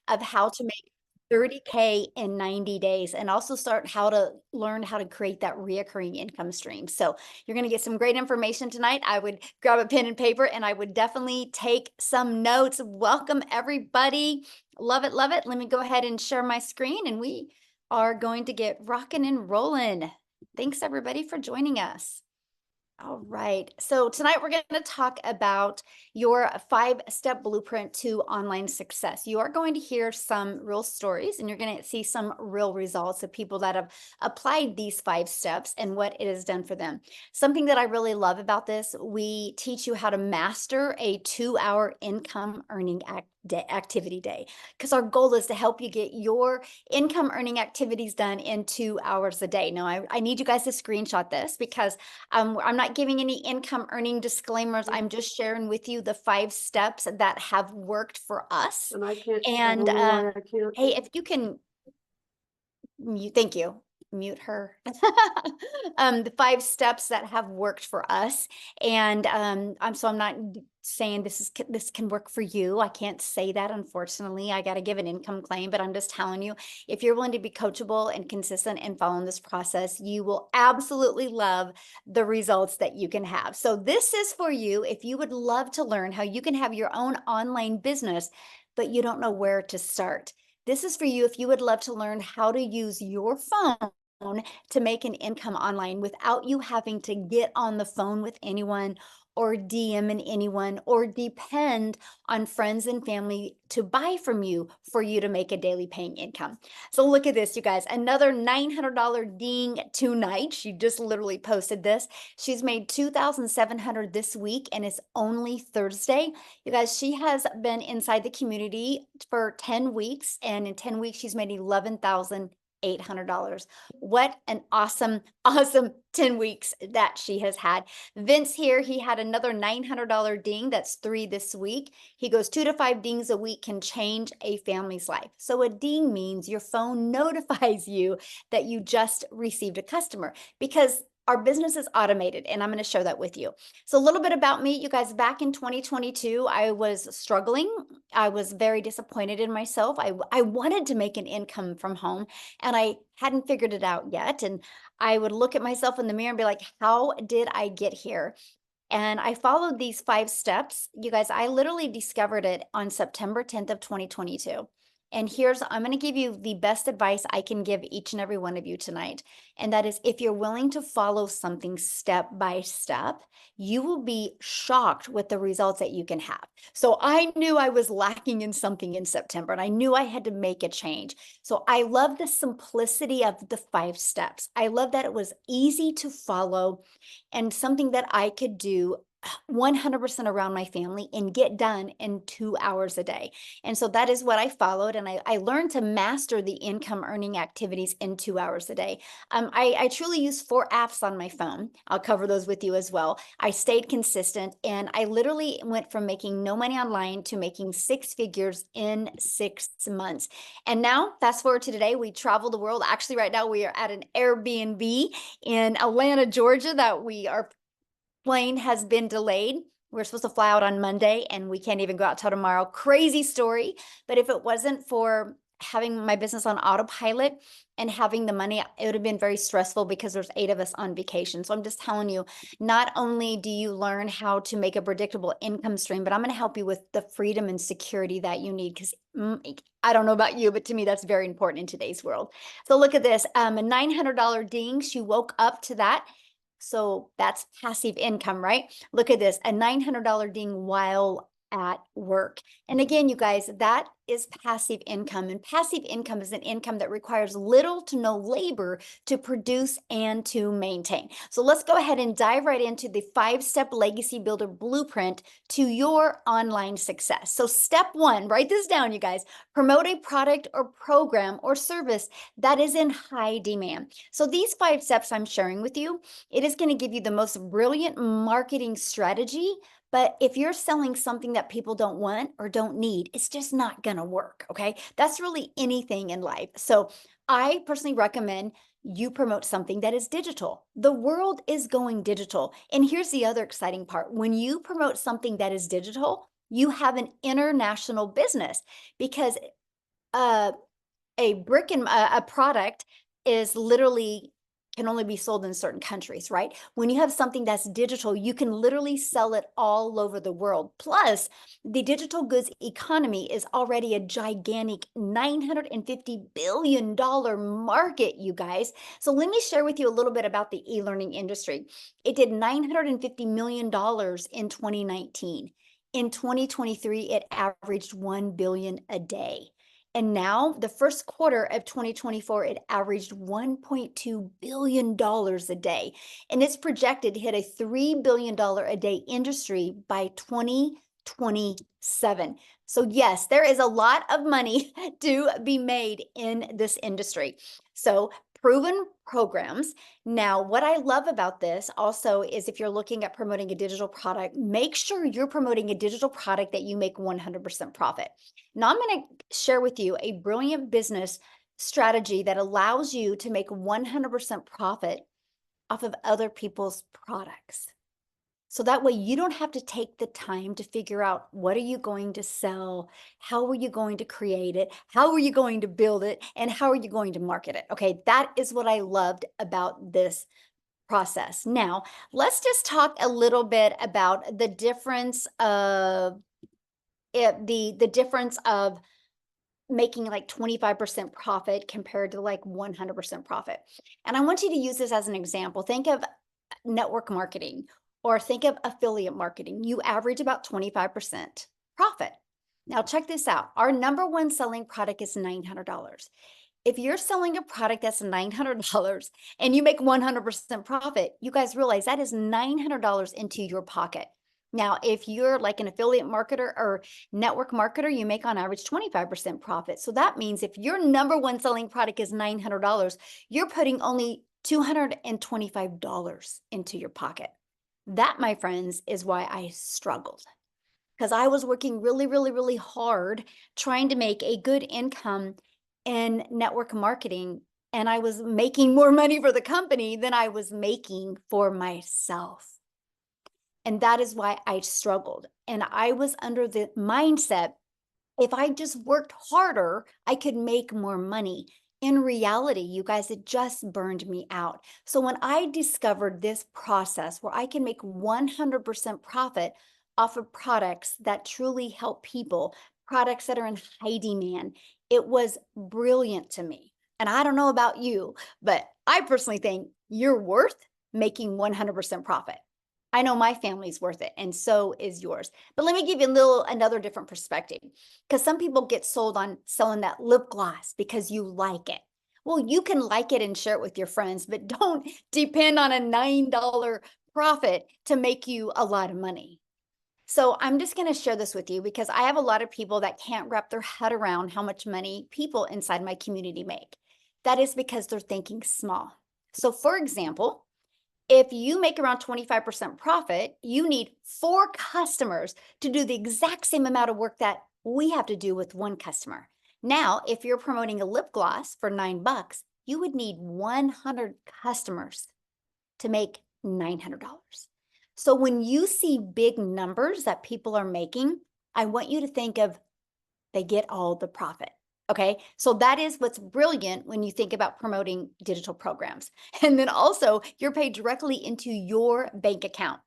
of how to make 30K in 90 days and also learn how to create that reoccurring income stream. So you're going to get some great information tonight. I would grab a pen and paper and I would definitely take some notes. Welcome everybody. Love it, love it. Let me go ahead and share my screen and we are going to get rocking and rolling. Thanks everybody for joining us. All right. So tonight we're going to talk about your 5-step blueprint to online success. You are going to hear some real stories and you're going to see some real results of people that have applied these 5 steps and what it has done for them. Something that I really love about this, we teach you how to master a 2-hour income earning activity day, because our goal is to help you get your income earning activities done in 2 hours a day. Now, I need you guys to screenshot this because I'm not giving any income earning disclaimers. I'm just sharing with you the 5 steps that have worked for us. And I can't. And I can't. hey, if you can thank you. Mute her. The 5 steps that have worked for us. And I'm not saying this can work for you. I can't say that, unfortunately. I got to give an income claim, but I'm just telling you, if you're willing to be coachable and consistent and following this process, you will absolutely love the results that you can have. So this is for you if you would love to learn how you can have your own online business, but you don't know where to start. This is for you if you would love to learn how to use your phone to make an income online without you having to get on the phone with anyone or DMing anyone or depend on friends and family to buy from you for you to make a daily paying income. So look at this, you guys, another $900 ding tonight. She just literally posted this. She's made $2,700 this week and it's only Thursday. You guys, she has been inside the community for 10 weeks and in 10 weeks she's made $11,800. What an awesome 10 weeks that she has had. Vince here, he had another $900 ding. That's 3 this week. He goes 2 to 5 dings a week can change a family's life. So a ding means your phone notifies you that you just received a customer, because our business is automated, and I'm going to share that with you. So a little bit about me, you guys. Back in 2022, I was struggling. I was very disappointed in myself. I wanted to make an income from home, and I hadn't figured it out yet. And I would look at myself in the mirror and be like, how did I get here? And I followed these 5 steps. You guys, I literally discovered it on September 10th of 2022. And I'm going to give you the best advice I can give each and every one of you tonight. And that is, if you're willing to follow something step by step, you will be shocked with the results that you can have. So I knew I was lacking in something in September, and I knew I had to make a change. So I love the simplicity of the 5 steps. I love that it was easy to follow and something that I could do 100% around my family and get done in 2 hours a day. And so that is what I followed. And I learned to master the income earning activities in 2 hours a day. I truly use 4 apps on my phone. I'll cover those with you as well. I stayed consistent and I literally went from making no money online to making 6 figures in 6 months. And now fast forward to today, we travel the world. Actually, right now we are at an Airbnb in Atlanta, Georgia, that our plane has been delayed. We're supposed to fly out on Monday and we can't even go out till tomorrow. Crazy story. But if it wasn't for having my business on autopilot and having the money, it would have been very stressful because there's 8 of us on vacation. So I'm just telling you, not only do you learn how to make a predictable income stream, but I'm going to help you with the freedom and security that you need, because I don't know about you, but to me, that's very important in today's world. So look at this, a $900 ding. She woke up to that. So that's passive income, right? Look at this, a $900 ding while at work. And again, you guys, that is passive income. And passive income is an income that requires little to no labor to produce and to maintain. So let's go ahead and dive right into the 5-step legacy builder blueprint to your online success. So step 1, write this down, you guys. Promote a product or program or service that is in high demand. So these 5 steps I'm sharing with you, it is going to give you the most brilliant marketing strategy. But if you're selling something that people don't want or don't need, it's just not going to work, okay? That's really anything in life. So I personally recommend you promote something that is digital. The world is going digital. And here's the other exciting part. When you promote something that is digital, you have an international business, because uh, a product is literally can only be sold in certain countries, right? When you have something that's digital, you can literally sell it all over the world. Plus, the digital goods economy is already a gigantic $950 billion market, you guys. So let me share with you a little bit about the e-learning industry. It did $950 million in 2019. In 2023, it averaged $1 billion a day. And now, the first quarter of 2024, it averaged $1.2 billion a day. And it's projected to hit a $3 billion a day industry by 2027. So, yes, there is a lot of money to be made in this industry. So, proven programs. Now, what I love about this also is if you're looking at promoting a digital product, make sure you're promoting a digital product that you make 100% profit. Now, I'm going to share with you a brilliant business strategy that allows you to make 100% profit off of other people's products. So that way you don't have to take the time to figure out what are you going to sell, how are you going to create it, how are you going to build it, and how are you going to market it. Okay, that is what I loved about this process. Now, let's just talk a little bit about the difference of the difference of making like 25% profit compared to like 100% profit. And I want you to use this as an example. Think of network marketing or think of affiliate marketing. You average about 25% profit. Now, check this out. Our number one selling product is $900. If you're selling a product that's $900 and you make 100% profit, you guys realize that is $900 into your pocket. Now, if you're like an affiliate marketer or network marketer, you make on average 25% profit. So that means if your number one selling product is $900, you're putting only $225 into your pocket. That, my friends, is why I struggled, because I was working really, really, really hard trying to make a good income in network marketing. And I was making more money for the company than I was making for myself. And that is why I struggled. And I was under the mindset, if I just worked harder, I could make more money. In reality, you guys, it just burned me out. So when I discovered this process where I can make 100% profit off of products that truly help people, products that are in high demand, it was brilliant to me. And I don't know about you, but I personally think you're worth making 100% profit. I know my family's worth it, and so is yours. But let me give you another different perspective, because some people get sold on selling that lip gloss because you like it. Well, you can like it and share it with your friends, but don't depend on a $9 profit to make you a lot of money. So I'm just going to share this with you because I have a lot of people that can't wrap their head around how much money people inside my community make. That is because they're thinking small. So for example, if you make around 25% profit, you need 4 customers to do the exact same amount of work that we have to do with 1 customer. Now, if you're promoting a lip gloss for $9, you would need 100 customers to make $900. So when you see big numbers that people are making, I want you to think of they get all the profit. Okay, so that is what's brilliant when you think about promoting digital programs. And then also, you're paid directly into your bank account.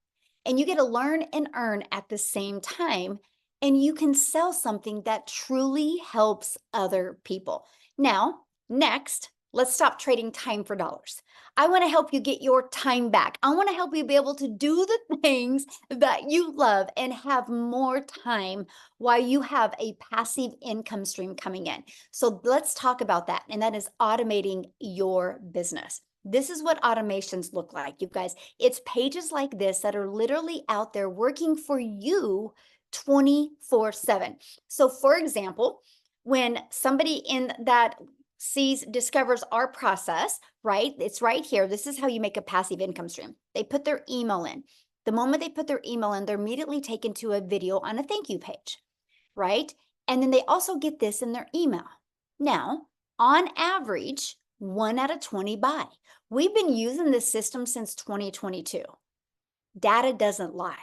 And you get to learn and earn at the same time. And you can sell something that truly helps other people. Now, next, let's stop trading time for dollars. I want to help you get your time back. I want to help you be able to do the things that you love and have more time while you have a passive income stream coming in. So let's talk about that. And that is automating your business. This is what automations look like, you guys. It's pages like this that are literally out there working for you 24/7. So for example, when somebody in that discovers our process, right? It's right here. This is how you make a passive income stream. They put their email in. The moment they put their email in, they're immediately taken to a video on a thank you page, right? And then they also get this in their email. Now, on average, 1 out of 20 buy. We've been using this system since 2022. Data doesn't lie.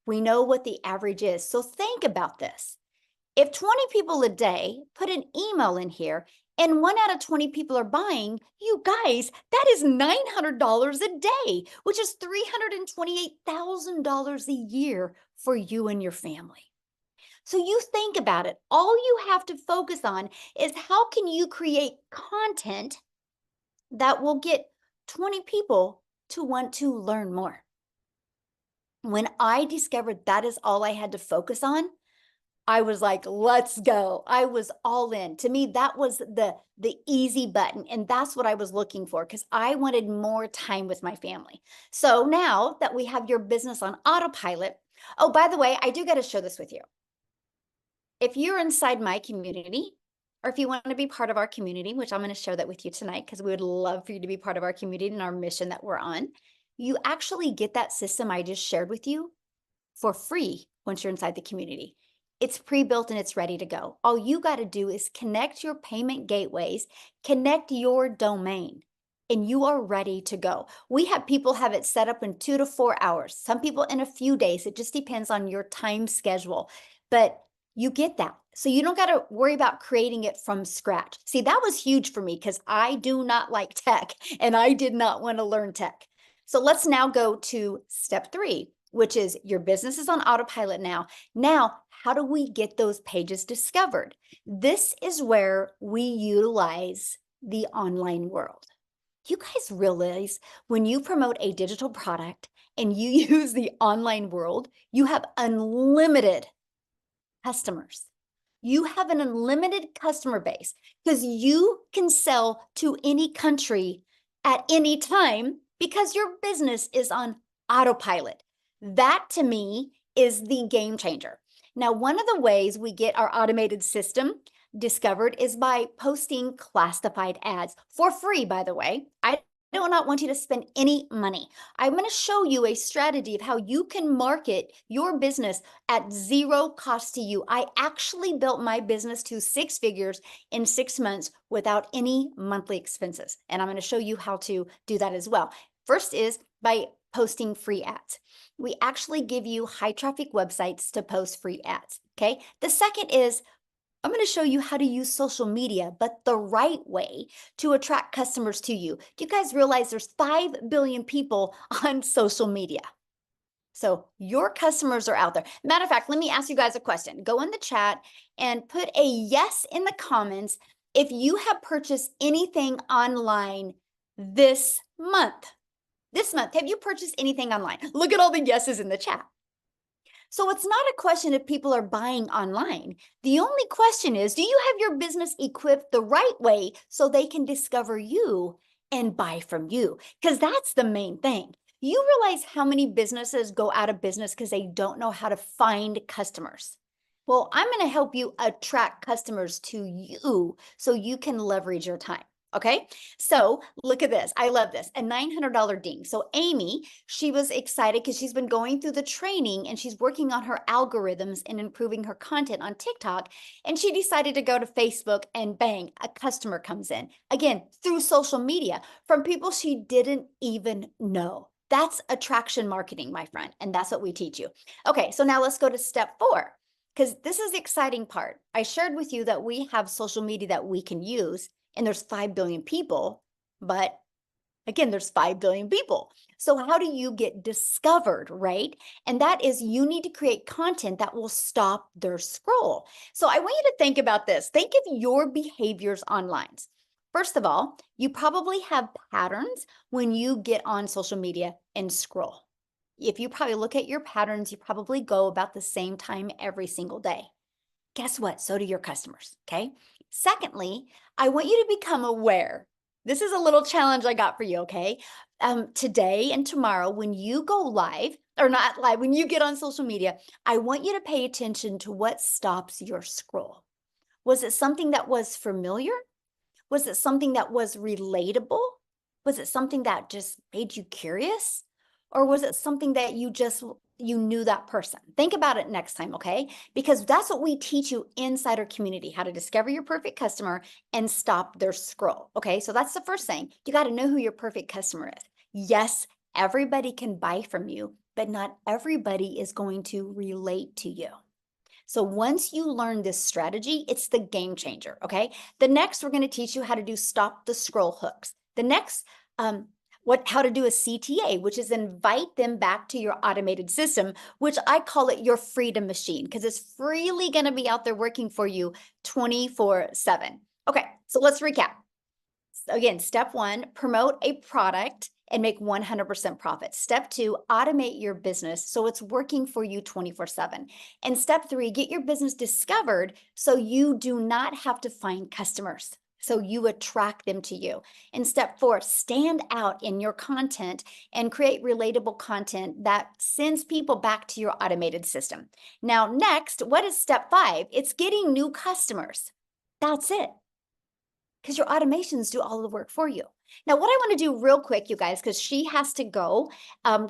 We know what the average is. So think about this. If 20 people a day put an email in here and 1 out of 20 people are buying, you guys, that is $900 a day, which is $328,000 a year for you and your family. So you think about it. All you have to focus on is how can you create content that will get 20 people to want to learn more. When I discovered that is all I had to focus on, I was like, let's go. I was all in. To me, that was the easy button. And that's what I was looking for because I wanted more time with my family. So now that we have your business on autopilot, oh, by the way, I do got to share this with you. If you're inside my community, or if you want to be part of our community, which I'm going to share that with you tonight because we would love for you to be part of our community and our mission that we're on, you actually get that system I just shared with you for free once you're inside the community. It's pre-built and it's ready to go. All you got to do is connect your payment gateways, connect your domain, and you are ready to go. We have people have it set up in 2 to 4 hours. Some people in a few days. It just depends on your time schedule. But you get that. So you don't got to worry about creating it from scratch. See, that was huge for me because I do not like tech and I did not want to learn tech. So let's now go to step 3, which is your business is on autopilot now. Now, how do we get those pages discovered? This is where we utilize the online world. You guys realize when you promote a digital product and you use the online world, you have unlimited customers. You have an unlimited customer base because you can sell to any country at any time because your business is on autopilot. That to me is the game changer. Now, one of the ways we get our automated system discovered is by posting classified ads for free, by the way. I do not want you to spend any money. I'm going to show you a strategy of how you can market your business at zero cost to you. I actually built my business to 6 figures in 6 months without any monthly expenses. And I'm going to show you how to do that as well. First is by posting free ads. We actually give you high traffic websites to post free ads. Okay. The second is I'm going to show you how to use social media, but the right way to attract customers to you. Do you guys realize there's 5 billion people on social media? So your customers are out there. Matter of fact, let me ask you guys a question. Go in the chat and put a yes in the comments if you have purchased anything online this month. This month, have you purchased anything online? Look at all the yeses in the chat. So it's not a question if people are buying online. The only question is, do you have your business equipped the right way so they can discover you and buy from you? Because that's the main thing. You realize how many businesses go out of business because they don't know how to find customers. Well, I'm going to help you attract customers to you so you can leverage your time. Okay, so look at this. I love this, a $900 ding. So Amy, she was excited because she's been going through the training and she's working on her algorithms and improving her content on TikTok. And she decided to go to Facebook and bang, a customer comes in. Again, through social media from people she didn't even know. That's attraction marketing, my friend. And that's what we teach you. Okay, so now let's go to step 4. Because this is the exciting part. I shared with you that we have social media that we can use. And there's 5 billion people, but again, there's 5 billion people. So how do you get discovered, right? And that is you need to create content that will stop their scroll. So I want you to think about this. Think of your behaviors online. First of all, you probably have patterns when you get on social media and scroll. If you probably look at your patterns, you probably go about the same time every single day. Guess what? So do your customers, okay? Secondly, I want you to become aware. This is a little challenge I got for you, okay? Today and tomorrow, when you go live, or not live, when you get on social media, I want you to pay attention to what stops your scroll. Was it something that was familiar? Was it something that was relatable? Was it something that just made you curious? Or was it something that you knew that person? Think about it next time, okay? Because that's what we teach you inside our community, how to discover your perfect customer and stop their scroll, okay? So that's the first thing. You got to know who your perfect customer is. Yes, everybody can buy from you, but not everybody is going to relate to you. So once you learn this strategy, it's the game changer. Okay. The next, we're going to teach you how to do stop the scroll hooks. The next, how to do a CTA, which is invite them back to your automated system, which I call it your freedom machine, because it's freely going to be out there working for you 24/7. Okay, so let's recap. So again, step one, promote a product and make 100% profit. Step two, automate your business so it's working for you 24/7. And step three, get your business discovered so you do not have to find customers. So you attract them to you. And step four, stand out in your content and create relatable content that sends people back to your automated system. Now, next, what is step five? It's getting new customers. That's it, because your automations do all the work for you. Now, what I want to do real quick, you guys, because she has to go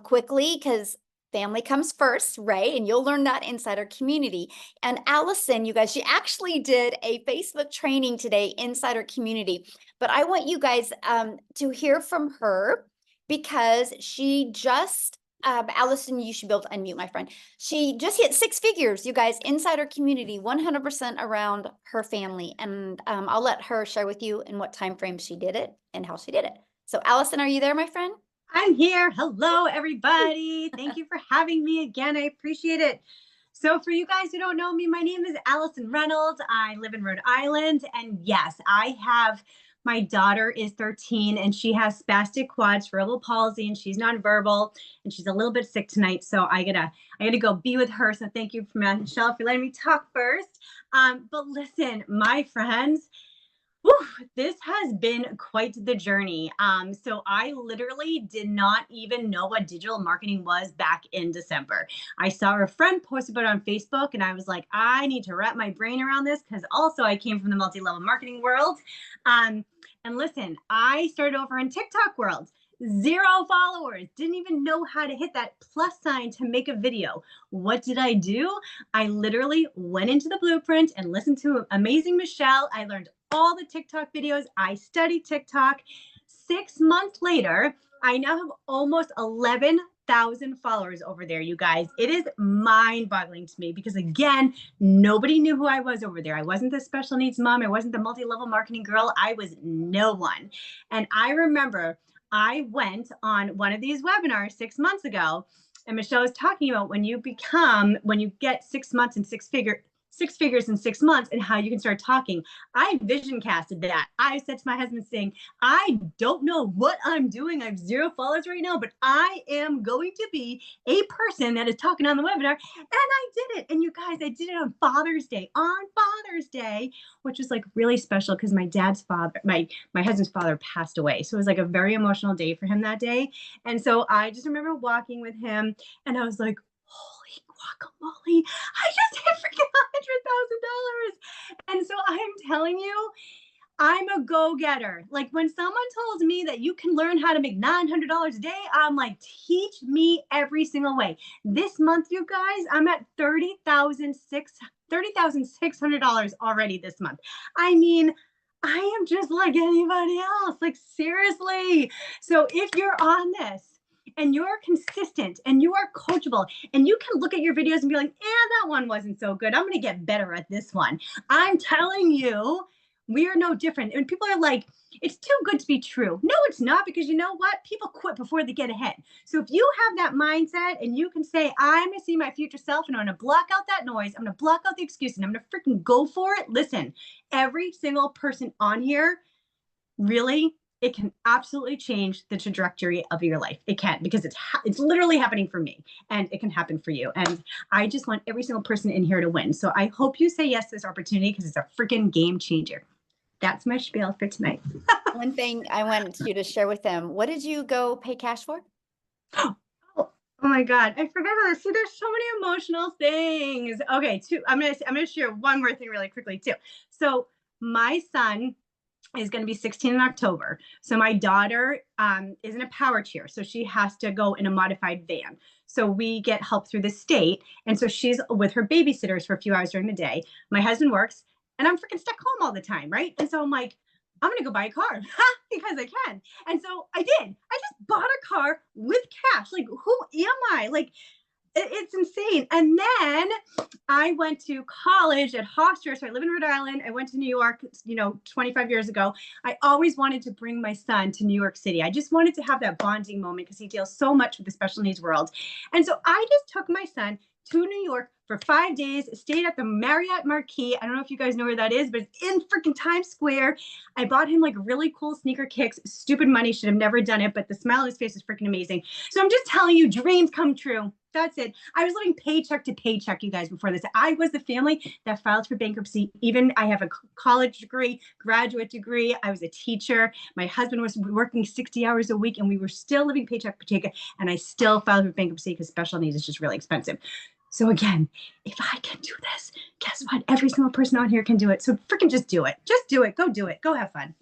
quickly, because family comes first, right? And you'll learn that inside our community. And Allison, you guys, she actually did a Facebook training today inside our community. But I want you guys to hear from her, because she just Allison, you should be able to unmute, my friend. She just hit 6 figures, you guys, inside our community, 100% around her family. And I'll let her share with you in what time frame she did it and how she did it. So Allison, are you there, my friend? I'm here. Hello, everybody. Thank you for having me again. I appreciate it. So for you guys who don't know me, my name is Allison Reynolds. I live in Rhode Island. And yes, my daughter is 13 and she has spastic quad cerebral palsy and she's nonverbal and she's a little bit sick tonight. So I gotta go be with her. So thank you, Michelle, for letting me talk first. But listen, my friends, whew, this has been quite the journey. So I literally did not even know what digital marketing was back in December. I saw a friend post about it on Facebook and I was like, I need to wrap my brain around this, because also I came from the multi-level marketing world. And listen, I started over in TikTok world. 0 followers, didn't even know how to hit that plus sign to make a video. What did I do? I literally went into the blueprint and listened to amazing Michelle. I learned all the TikTok videos. I studied TikTok. 6 months later, I now have almost 11,000 followers over there, you guys. It is mind-boggling to me because, again, nobody knew who I was over there. I wasn't the special needs mom. I wasn't the multi-level marketing girl. I was no one. And I remember I went on one of these webinars 6 months ago, and Michelle was talking about when you get 6 months and six figures in 6 months and how you can start talking. I vision casted that. I said to my husband saying, I don't know what I'm doing. I have 0 followers right now, but I am going to be a person that is talking on the webinar. And I did it. And you guys, I did it on Father's Day, which was like really special because my husband's father passed away. So it was like a very emotional day for him that day. And so I just remember walking with him and I was like, holy guacamole, I just hit freaking $100,000. And so I'm telling you, I'm a go-getter. Like when someone tells me that you can learn how to make $900 a day, I'm like, teach me every single way. This month, you guys, I'm at $30,600 already this month. I mean, I am just like anybody else. Like seriously. So if you're on this and you're consistent and you are coachable and you can look at your videos and be like, that one wasn't so good. I'm going to get better at this one. I'm telling you, we are no different. And people are like, it's too good to be true. No, it's not, because you know what? People quit before they get ahead. So if you have that mindset and you can say, I'm going to see my future self and I'm going to block out that noise, I'm going to block out the excuses, and I'm going to freaking go for it. Listen, every single person on here, really, it can absolutely change the trajectory of your life. It can, because it's literally happening for me, and it can happen for you. And I just want every single person in here to win. So I hope you say yes to this opportunity, because it's a freaking game changer. That's my spiel for tonight. One thing I want you to share with them, what did you go pay cash for? Oh my God, I forgot about this. See, there's so many emotional things. Okay, I'm gonna share one more thing really quickly too. So my son is going to be 16 in October. So my daughter is in a power chair. So she has to go in a modified van. So we get help through the state. And so she's with her babysitters for a few hours during the day. My husband works and I'm freaking stuck home all the time, right? And so I'm like, I'm going to go buy a car because I can. And so I did. I just bought a car with cash. Like, who am I? Like, It's insane. And then I went to college at Hofstra. So I live in Rhode Island. I went to New York, 25 years ago. I always wanted to bring my son to New York City. I just wanted to have that bonding moment because he deals so much with the special needs world. And so I just took my son to New York for 5 days, stayed at the Marriott Marquis. I don't know if you guys know where that is, but it's in freaking Times Square. I bought him like really cool sneaker kicks. Stupid money, should have never done it, but the smile on his face is freaking amazing. So I'm just telling you, dreams come true. That's it. I was living paycheck to paycheck, you guys, before this. I was the family that filed for bankruptcy. Even I have a college degree, graduate degree. I was a teacher. My husband was working 60 hours a week, and we were still living paycheck to paycheck. And I still filed for bankruptcy because special needs is just really expensive. So again, if I can do this, guess what? Every single person on here can do it. So freaking just do it. Just do it. Go do it. Go have fun.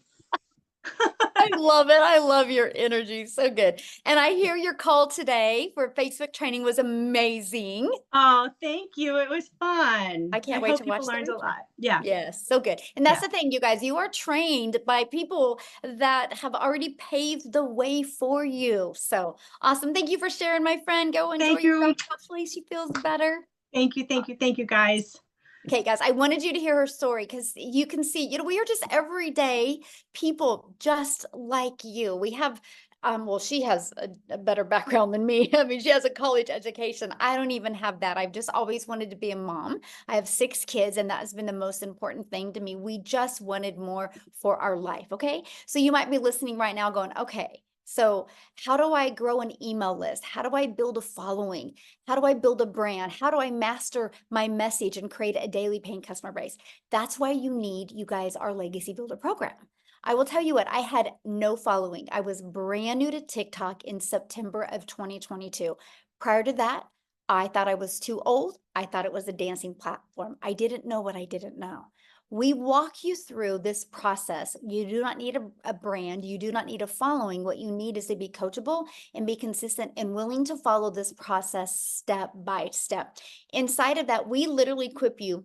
I love it. I love your energy. So good. And I hear your call today for Facebook training was amazing. Oh, thank you. It was fun. I can't I wait hope to watch people the learned a replay. lot. Yeah. Yes, so good. And that's Yeah. the thing, you guys, you are trained by people that have already paved the way for you. So awesome. Thank you for sharing, my friend. Go enjoy Thank your you. dog. Hopefully she feels better. Thank you. Thank you. Thank you, guys. Okay, guys, I wanted you to hear her story because you can see, we are just everyday people just like you. We have, well, she has a better background than me. I mean, she has a college education. I don't even have that. I've just always wanted to be a mom. I have 6 kids, and that has been the most important thing to me. We just wanted more for our life. Okay. So you might be listening right now going, okay, so how do I grow an email list? How do I build a following? How do I build a brand? How do I master my message and create a daily paying customer base? That's why you guys, our Legacy Builder program. I will tell you what, I had no following. I was brand new to TikTok in September of 2022. Prior to that, I thought I was too old. I thought it was a dancing platform. I didn't know what I didn't know. We walk you through this process. You do not need a brand. You do not need a following. What you need is to be coachable and be consistent and willing to follow this process step by step. Inside of that, we literally equip you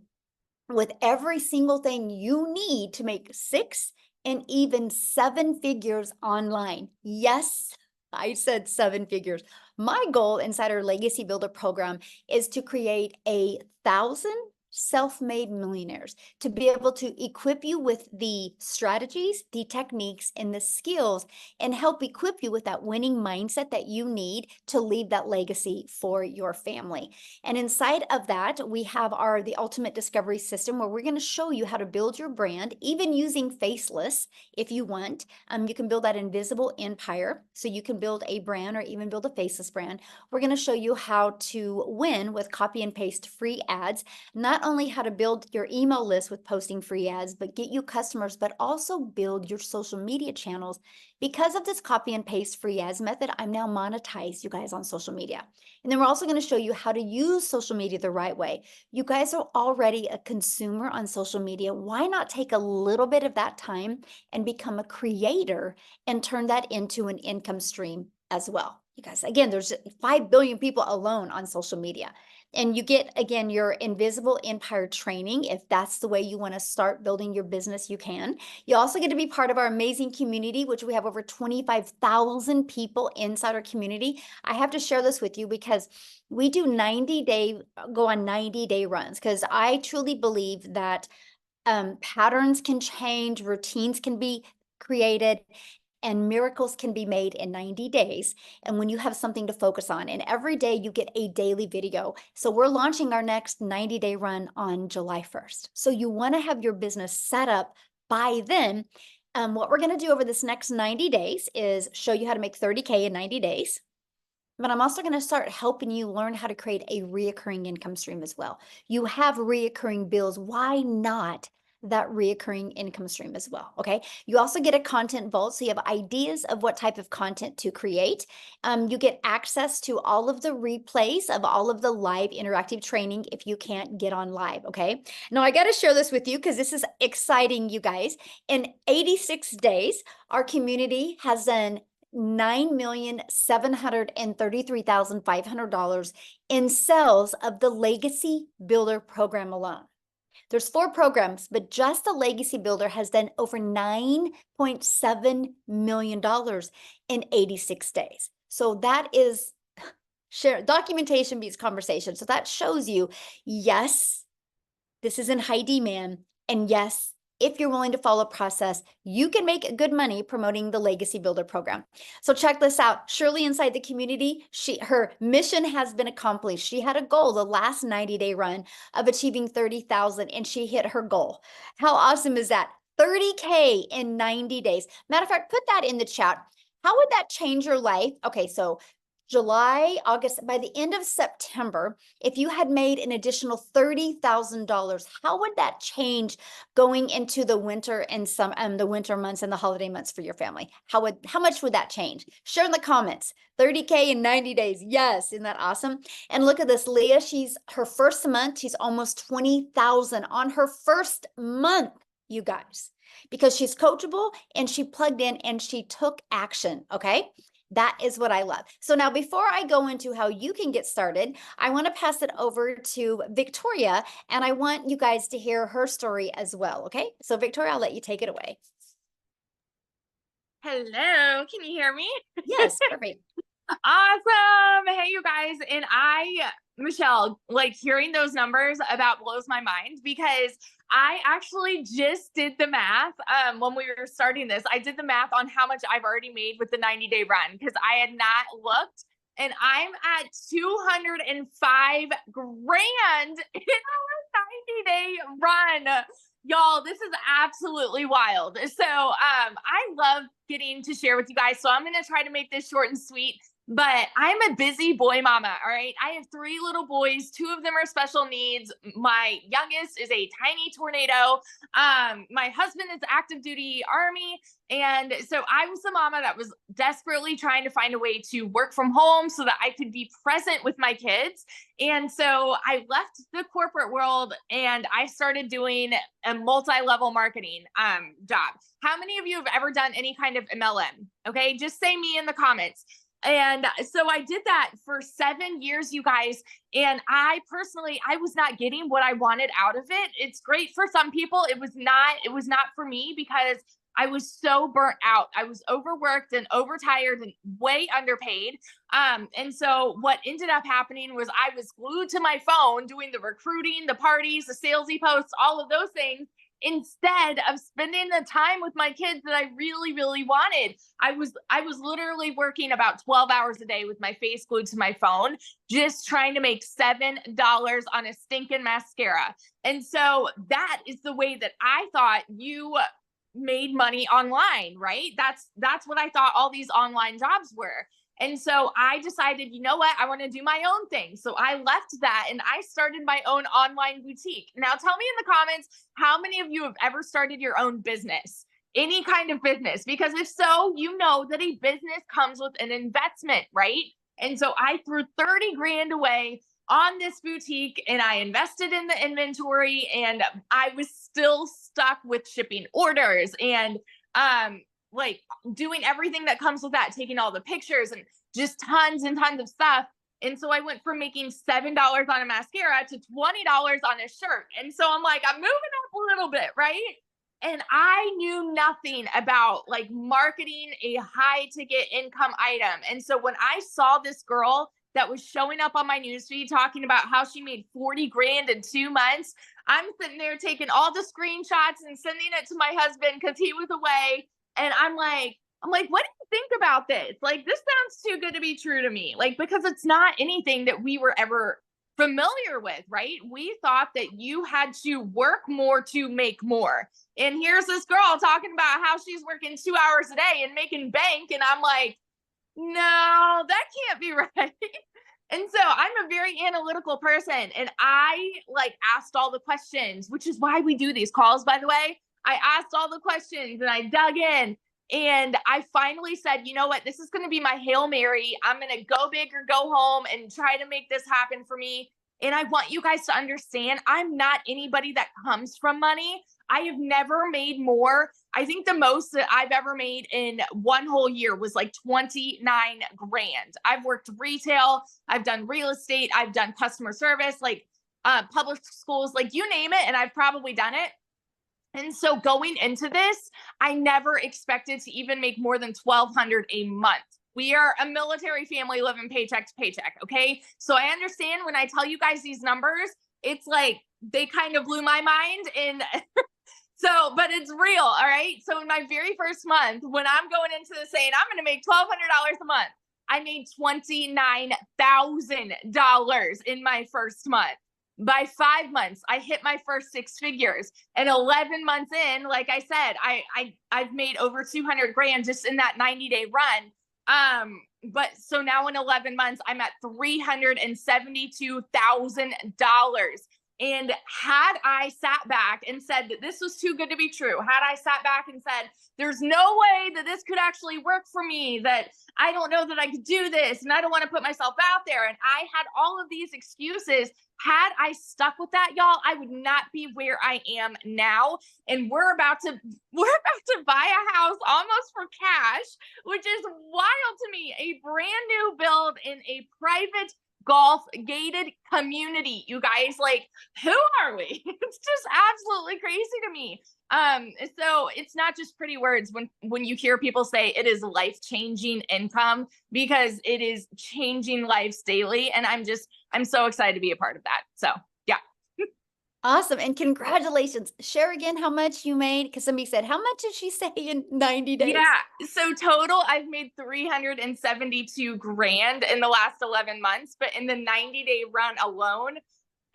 with every single thing you need to make 6 and even 7 figures online. Yes, I said 7 figures. My goal inside our Legacy Builder program is to create 1,000 self-made millionaires, to be able to equip you with the strategies, the techniques, and the skills, and help equip you with that winning mindset that you need to leave that legacy for your family. And inside of that, we have the ultimate discovery system where we're going to show you how to build your brand, even using faceless if you want. You can build that invisible empire. So you can build a brand or even build a faceless brand. We're going to show you how to win with copy and paste free ads, not only how to build your email list with posting free ads, but get you customers, but also build your social media channels. Because of this copy and paste free ads method, I'm now monetized, you guys, on social media. And then we're also going to show you how to use social media the right way. You guys are already a consumer on social media. Why not take a little bit of that time and become a creator and turn that into an income stream as well? You guys, again, there's 5 billion people alone on social media. And you get, again, your invisible empire training. If that's the way you want to start building your business, you can. You also get to be part of our amazing community, which we have over 25,000 people inside our community. I have to share this with you because we do go on 90-day runs, because I truly believe that patterns can change, routines can be created, and miracles can be made in 90 days. And when you have something to focus on, and every day you get a daily video. So we're launching our next 90-day run on July 1st. So you want to have your business set up by then. What we're going to do over this next 90 days is show you how to make 30K in 90 days. But I'm also going to start helping you learn how to create a reoccurring income stream as well. You have reoccurring bills. Why not that reoccurring income stream as well? Okay. You also get a content vault. So you have ideas of what type of content to create. You get access to all of the replays of all of the live interactive training if you can't get on live. Okay. Now I got to share this with you because this is exciting, you guys. In 86 days, our community has done $9,733,500 in sales of the Legacy Builder program alone. There's 4 programs, but just the Legacy Builder has done over $9.7 million in 86 days. So that is Share documentation beats conversation. So that shows you, yes, this is in high demand. And yes, if you're willing to follow a process, you can make good money promoting the Legacy Builder program. So check this out. Shirley inside the community, her mission has been accomplished. She had a goal the last 90-day run of achieving 30,000 and she hit her goal. How awesome is that? 30K in 90 days. Matter of fact, put that in the chat. How would that change your life? Okay, so July, August, by the end of September, if you had made an additional $30,000, how would that change going into the winter and the winter months and the holiday months for your family? How much would that change? Share in the comments. 30K in 90 days. Yes, isn't that awesome? And look at this, Leah. She's her first month. She's almost 20,000 on her first month, you guys, because she's coachable and she plugged in and she took action. Okay. That is what I love. So now before I go into how you can get started, I want to pass it over to Victoria, and I want you guys to hear her story as well. Okay. So Victoria, I'll let you take it away. Hello, can you hear me? Yes, perfect. Awesome. Hey, you guys. And Michelle, like hearing those numbers about blows my mind because I actually just did the math. When we were starting this, I did the math on how much I've already made with the 90-day run because I had not looked, and I'm at 205 grand in our 90-day run. Y'all, this is absolutely wild. So I love getting to share with you guys. So I'm going to try to make this short and sweet. But I'm a busy boy mama, all right? I have 3 little boys. 2 of them are special needs. My youngest is a tiny tornado. My husband is active duty Army. And so I was the mama that was desperately trying to find a way to work from home so that I could be present with my kids. And so I left the corporate world and I started doing a multi-level marketing job. How many of you have ever done any kind of MLM? Okay, just say me in the comments. And so I did that for 7 years, you guys. And I personally, I was not getting what I wanted out of it. It's great for some people. It was not for me because I was so burnt out. I was overworked and overtired and way underpaid. And so what ended up happening was I was glued to my phone doing the recruiting, the parties, the salesy posts, all of those things, instead of spending the time with my kids that I really, really wanted. I was literally working about 12 hours a day with my face glued to my phone, just trying to make $7 on a stinking mascara. And so that is the way that I thought you made money online, right? That's what I thought all these online jobs were. And so I decided, you know what? I want to do my own thing. So I left that and I started my own online boutique. Now tell me in the comments, how many of you have ever started your own business? Any kind of business? Because if so, you know that a business comes with an investment, right? And so I threw 30 grand away on this boutique and I invested in the inventory, and I was still stuck with shipping orders and like doing everything that comes with that, taking all the pictures and just tons and tons of stuff. And so I went from making $7 on a mascara to $20 on a shirt. And so I'm like, I'm moving up a little bit, right? And I knew nothing about like marketing a high ticket income item. And so when I saw this girl that was showing up on my newsfeed talking about how she made 40 grand in 2 months, I'm sitting there taking all the screenshots and sending it to my husband because he was away. And I'm like, what do you think about this? Like, this sounds too good to be true to me. Like, because it's not anything that we were ever familiar with, right? We thought that you had to work more to make more. And here's this girl talking about how she's working 2 hours a day and making bank. And I'm like, no, that can't be right. And so I'm a very analytical person. And I like asked all the questions, which is why we do these calls, by the way. I asked all the questions and I dug in, and I finally said, you know what, this is going to be my Hail Mary. I'm going to go big or go home and try to make this happen for me. And I want you guys to understand, I'm not anybody that comes from money. I have never made more. I think the most that I've ever made in one whole year was like 29 grand. I've worked retail. I've done real estate. I've done customer service, like public schools, like you name it. And I've probably done it. And so going into this, I never expected to even make more than $1,200 a month. We are a military family living paycheck to paycheck. Okay. So I understand when I tell you guys these numbers, it's like they kind of blew my mind. And so, but it's real. All right. So in my very first month, when I'm going into this saying I'm going to make $1,200 a month, I made $29,000 in my first month. By 5 months, I hit my first 6 figures. And 11 months in, like I said, I've made over 200 grand just in that 90-day run. But so now in 11 months, I'm at $372,000. And had I sat back and said that this was too good to be true, had I sat back and said, there's no way that this could actually work for me, that I don't know that I could do this, and I don't want to put myself out there, and I had all of these excuses, had I stuck with that, y'all, I would not be where I am now. And we're about to buy a house almost for cash, which is wild to me. A brand new build in a private golf gated community. You guys, like, who are we? It's just absolutely crazy to me. So it's not just pretty words when you hear people say it is life-changing income, because it is changing lives daily. And I'm so excited to be a part of that. So yeah. Awesome. And congratulations. Share again how much you made, because somebody said, how much did she say in 90 days? Yeah. So total, I've made 372 grand in the last 11 months, but in the 90-day run alone,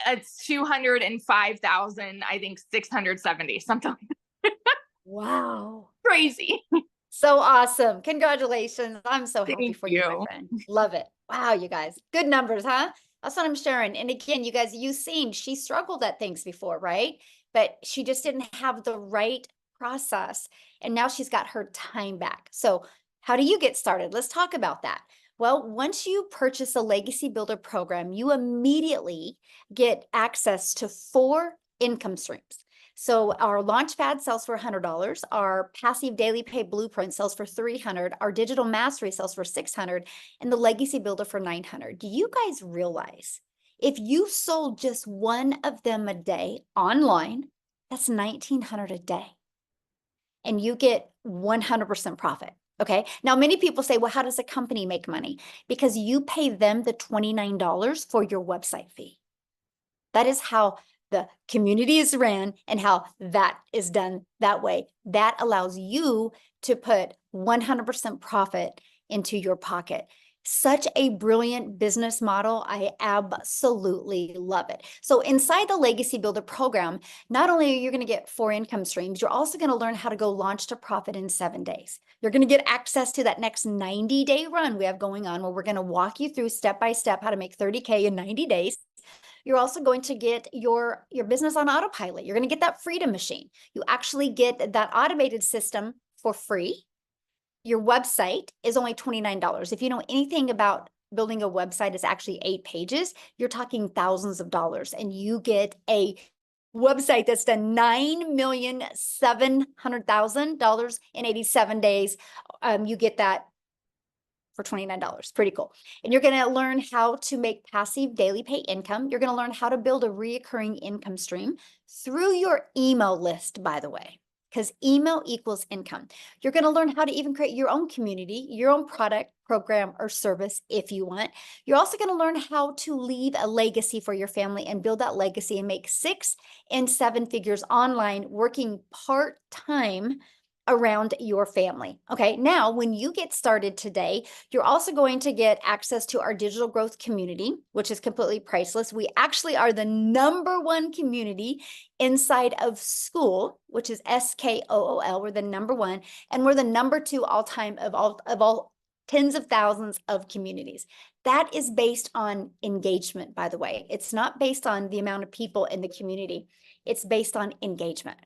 it's 205,000, I think 670, something like that. Wow. Crazy. So awesome. Congratulations. I'm so happy Thank for you, you. my friend. Love it. Wow, you guys. Good numbers, huh? That's what I'm sharing. And again, you guys, you've seen she struggled at things before, right? But she just didn't have the right process. And now she's got her time back. So how do you get started? Let's talk about that. Well, once you purchase a Legacy Builder program, you immediately get access to 4 income streams. So our Launchpad sells for $100. Our Passive Daily Pay Blueprint sells for $300. Our Digital Mastery sells for $600, and the Legacy Builder for $900. Do you guys realize if you sold just one of them a day online, that's $1,900 a day, and you get 100% profit? Okay. Now, many people say, well, how does a company make money? Because you pay them the $29 for your website fee. That is how the community is ran and how that is done that way. That allows you to put 100% profit into your pocket. Such a brilliant business model. I absolutely love it. So inside the Legacy Builder program, not only are you going to get 4 income streams, you're also going to learn how to go launch to profit in 7 days. You're going to get access to that next 90-day run we have going on, where we're going to walk you through step by step how to make 30K in 90 days. You're also going to get your business on autopilot. You're going to get that freedom machine. You actually get that automated system for free. Your website is only $29. If you know anything about building a website, it's actually 8 pages. You're talking thousands of dollars, and you get a website that's done $9,700,000 in 87 days. You get that for $29. Pretty cool. And you're going to learn how to make passive daily pay income. You're going to learn how to build a reoccurring income stream through your email list, by the way, because email equals income. You're going to learn how to even create your own community, your own product, program, or service if you want. You're also going to learn how to leave a legacy for your family and build that legacy and make 6 and 7 figures online, working part-time around your family. Okay, now when you get started today, you're also going to get access to our digital growth community, which is completely priceless. We actually are the #1 community inside of school, which is SKOOL. We're the #1, and we're the #2 all time of all tens of thousands of communities. That is based on engagement, by the way. It's not based on the amount of people in the community. It's based on engagement.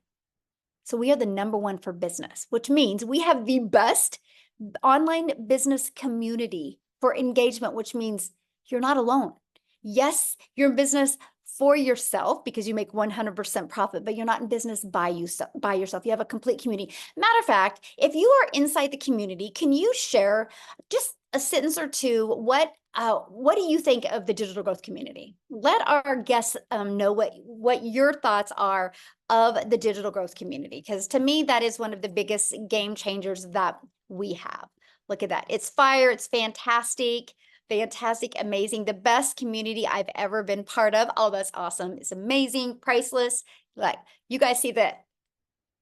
So we are the #1 for business, which means we have the best online business community for engagement, which means you're not alone. Yes, you're in business for yourself because you make 100% profit, but you're not in business by yourself. You have a complete community. Matter of fact, if you are inside the community, can you share just a sentence or two? What do you think of the digital growth community? Let our guests know what your thoughts are of the digital growth community, because to me, that is one of the biggest game changers that we have. Look at that. It's fire. It's fantastic. Fantastic, amazing. The best community I've ever been part of. Oh, that's awesome. It's amazing, priceless. Like, you guys see that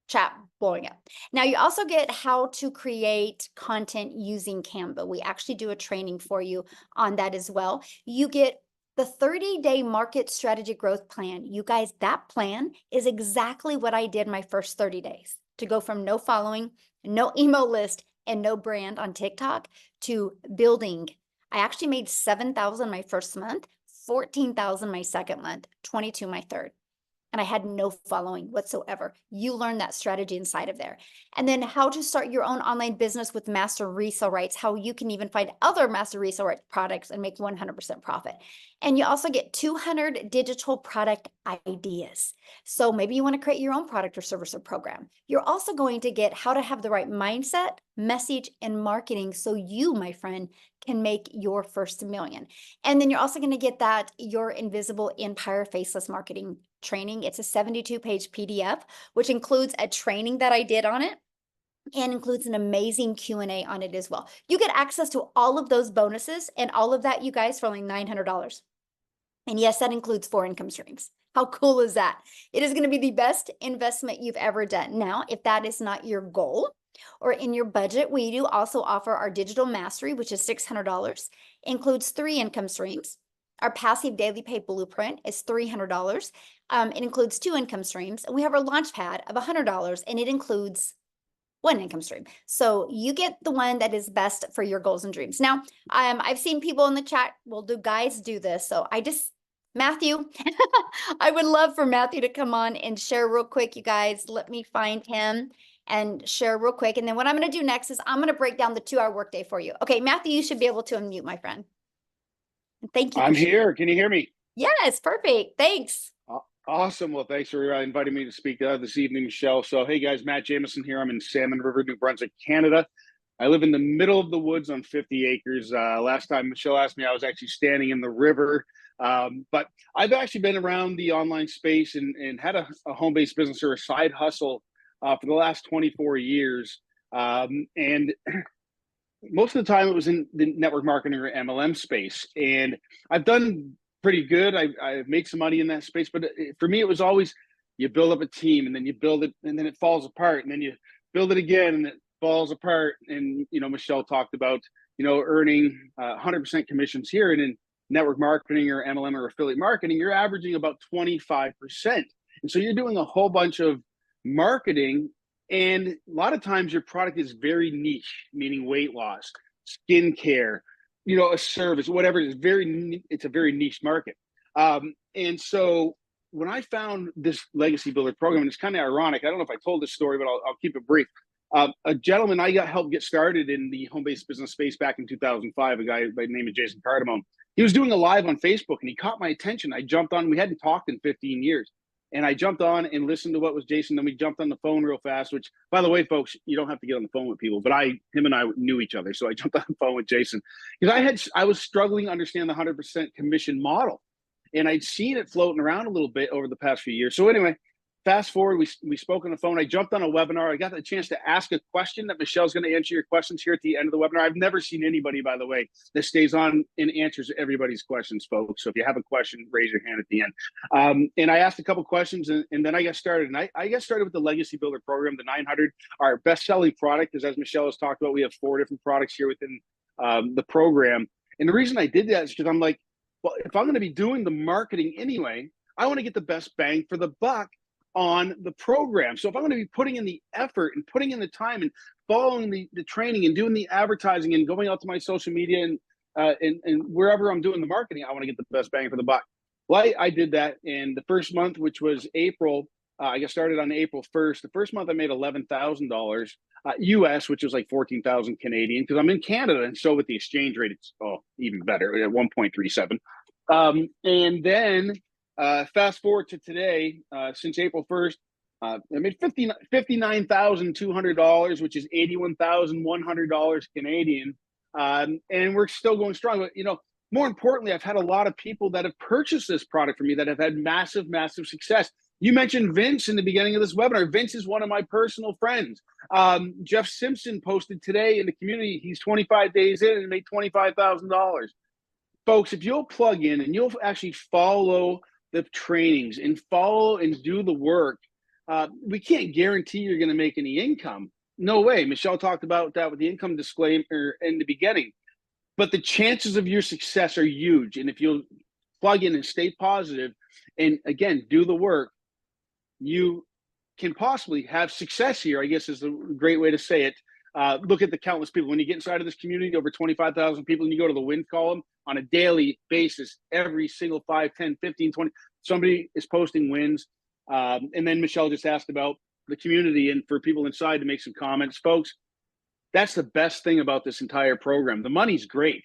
chat blowing up. Now you also get how to create content using Canva. We actually do a training for you on that as well. You get the 30-day market strategy growth plan. You guys, that plan is exactly what I did my first 30 days to go from no following, no email list, and no brand on TikTok to building. I actually made 7,000 my first month, 14,000 my second month, 22 my third. And I had no following whatsoever. You learn that strategy inside of there. And then how to start your own online business with master resale rights, how you can even find other master resale rights products and make 100% profit. And you also get 200 digital product ideas. So maybe you want to create your own product or service or program. You're also going to get how to have the right mindset, message, and marketing so you, my friend, can make your first million. And then you're also going to get that Your Invisible Empire Faceless Marketing training. It's a 72-page PDF, which includes a training that I did on it and includes an amazing Q&A on it as well. You get access to all of those bonuses and all of that, you guys, for only $900. And yes, that includes 4 income streams. How cool is that? It is going to be the best investment you've ever done. Now, if that is not your goal or in your budget, we do also offer our digital mastery, which is $600, includes 3 income streams. Our passive daily pay blueprint is $300. It includes 2 income streams. And we have our launch pad of $100, and it includes 1 income stream. So you get the one that is best for your goals and dreams. Now, I've seen people in the chat, well, do guys do this? So Matthew, I would love for Matthew to come on and share real quick, you guys. Let me find him and share real quick. And then what I'm going to do next is I'm going to break down the 2-hour workday for you. Okay, Matthew, you should be able to unmute, my friend. Thank you. I'm here. Can you hear me? Yes, perfect. Thanks. Awesome. Well, thanks for inviting me to speak this evening, Michelle. So, hey guys, Matt Jameson here. I'm in Salmon River, New Brunswick, Canada. I live in the middle of the woods on 50 acres. Last time Michelle asked me, I was actually standing in the river. But I've actually been around the online space and had a home-based business or a side hustle for the last 24 years. And most of the time it was in the network marketing or MLM space. And I've done pretty good. I've made some money in that space. But for me, it was always you build up a team and then you build it and then it falls apart. And then you build it again and it falls apart. And, Michelle talked about, earning 100% commissions here. And in network marketing or MLM or affiliate marketing, you're averaging about 25%. And so you're doing a whole bunch of marketing. And a lot of times your product is very niche, meaning weight loss, skincare, a service, whatever it is, it's a very niche market. And so when I found this Legacy Builder program, and it's kind of ironic, I don't know if I told this story, but I'll keep it brief. A gentleman I helped get started in the home-based business space back in 2005, a guy by the name of Jason Cardamone. He was doing a live on Facebook and he caught my attention. I jumped on, we hadn't talked in 15 years. And I jumped on and listened to what was Jason. Then we jumped on the phone real fast, which, by the way, folks, you don't have to get on the phone with people, but him and I knew each other. So I jumped on the phone with Jason because I was struggling to understand the 100% commission model. And I'd seen it floating around a little bit over the past few years. So anyway, fast forward, we spoke on the phone. I jumped on a webinar. I got the chance to ask a question that Michelle's going to answer your questions here at the end of the webinar. I've never seen anybody, by the way, that stays on and answers everybody's questions, folks. So if you have a question, raise your hand at the end. And I asked a couple questions and then I got started. And I got started with the Legacy Builder program, the 900, our best-selling product, because as Michelle has talked about, we have 4 different products here within the program. And the reason I did that is because I'm like, well, if I'm going to be doing the marketing anyway, I want to get the best bang for the buck on the program. So if I'm going to be putting in the effort and putting in the time and following the training and doing the advertising and going out to my social media and wherever I'm doing the marketing, I want to get the best bang for the buck. Well, I did that. And the first month, which was April, I got started on April 1st. The first month I made $11,000 US, which was like 14,000 Canadian, because I'm in Canada. And so with the exchange rate, it's even better at 1.37. And then fast forward to today, since April 1st, I made $59,200, which is $81,100 Canadian. And we're still going strong. But, more importantly, I've had a lot of people that have purchased this product from me that have had massive, massive success. You mentioned Vince in the beginning of this webinar. Vince is one of my personal friends. Jeff Simpson posted today in the community, he's 25 days in and made $25,000. Folks, if you'll plug in and you'll actually follow the trainings and follow and do the work, we can't guarantee you're going to make any income. No way. Michelle talked about that with the income disclaimer in the beginning. But the chances of your success are huge. And if you'll plug in and stay positive and, again, do the work, you can possibly have success here, I guess is a great way to say it. Look at the countless people. When you get inside of this community, over 25,000 people, and you go to the win column on a daily basis, every single 5, 10, 15, 20, somebody is posting wins. And then Michelle just asked about the community and for people inside to make some comments. Folks, that's the best thing about this entire program. The money's great.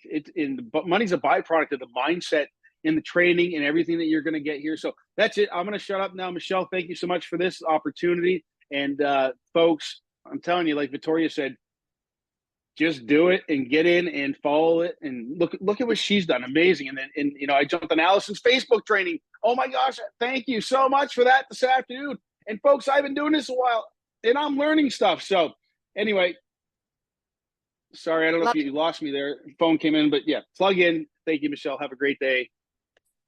But money's a byproduct of the mindset and the training and everything that you're going to get here. So that's it. I'm going to shut up now. Michelle, thank you so much for this opportunity. And folks, I'm telling you, like Victoria said, just do it and get in and follow it. And look at what she's done. Amazing. And then, I jumped on Allison's Facebook training. Oh my gosh. Thank you so much for that this afternoon. And folks, I've been doing this a while and I'm learning stuff. So anyway, sorry, I don't know if you lost me there. Phone came in, but yeah, plug in. Thank you, Michelle. Have a great day.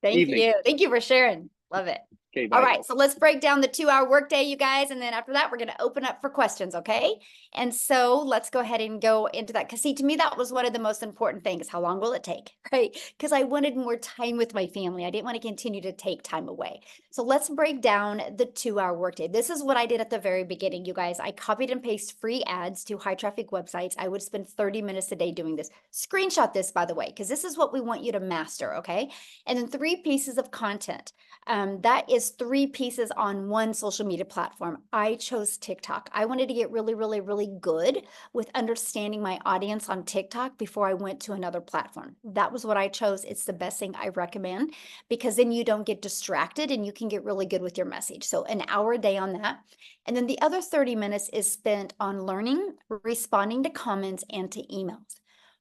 Thank you. Thank you for sharing. Love it. Okay, bye. All right, so let's break down the 2-hour workday, you guys. And then after that, we're going to open up for questions, okay? And so let's go ahead and go into that. Because see, to me, that was one of the most important things. How long will it take, right? Because I wanted more time with my family. I didn't want to continue to take time away. So let's break down the 2-hour workday. This is what I did at the very beginning, you guys. I copied and pasted free ads to high traffic websites. I would spend 30 minutes a day doing this. Screenshot this, by the way, because this is what we want you to master, okay? And then 3 pieces of content. That is 3 pieces on one social media platform. I chose TikTok. I wanted to get really, really, really good with understanding my audience on TikTok before I went to another platform. That was what I chose. It's the best thing I recommend because then you don't get distracted and you can get really good with your message. So an hour a day on that. And then the other 30 minutes is spent on learning, responding to comments, and to emails.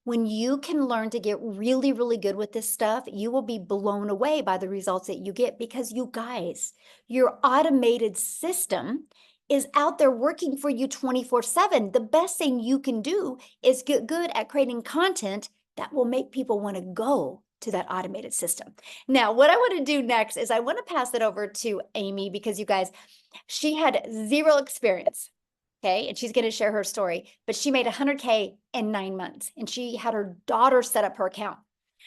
When you can learn to get really, really good with this stuff, you will be blown away by the results that you get because you guys, your automated system is out there working for you 24/7. The best thing you can do is get good at creating content that will make people want to go to that automated system. Now, what I want to do next is I want to pass it over to Amy because you guys, she had 0 experience. Okay, and she's going to share her story, but she made 100K in 9 months and she had her daughter set up her account.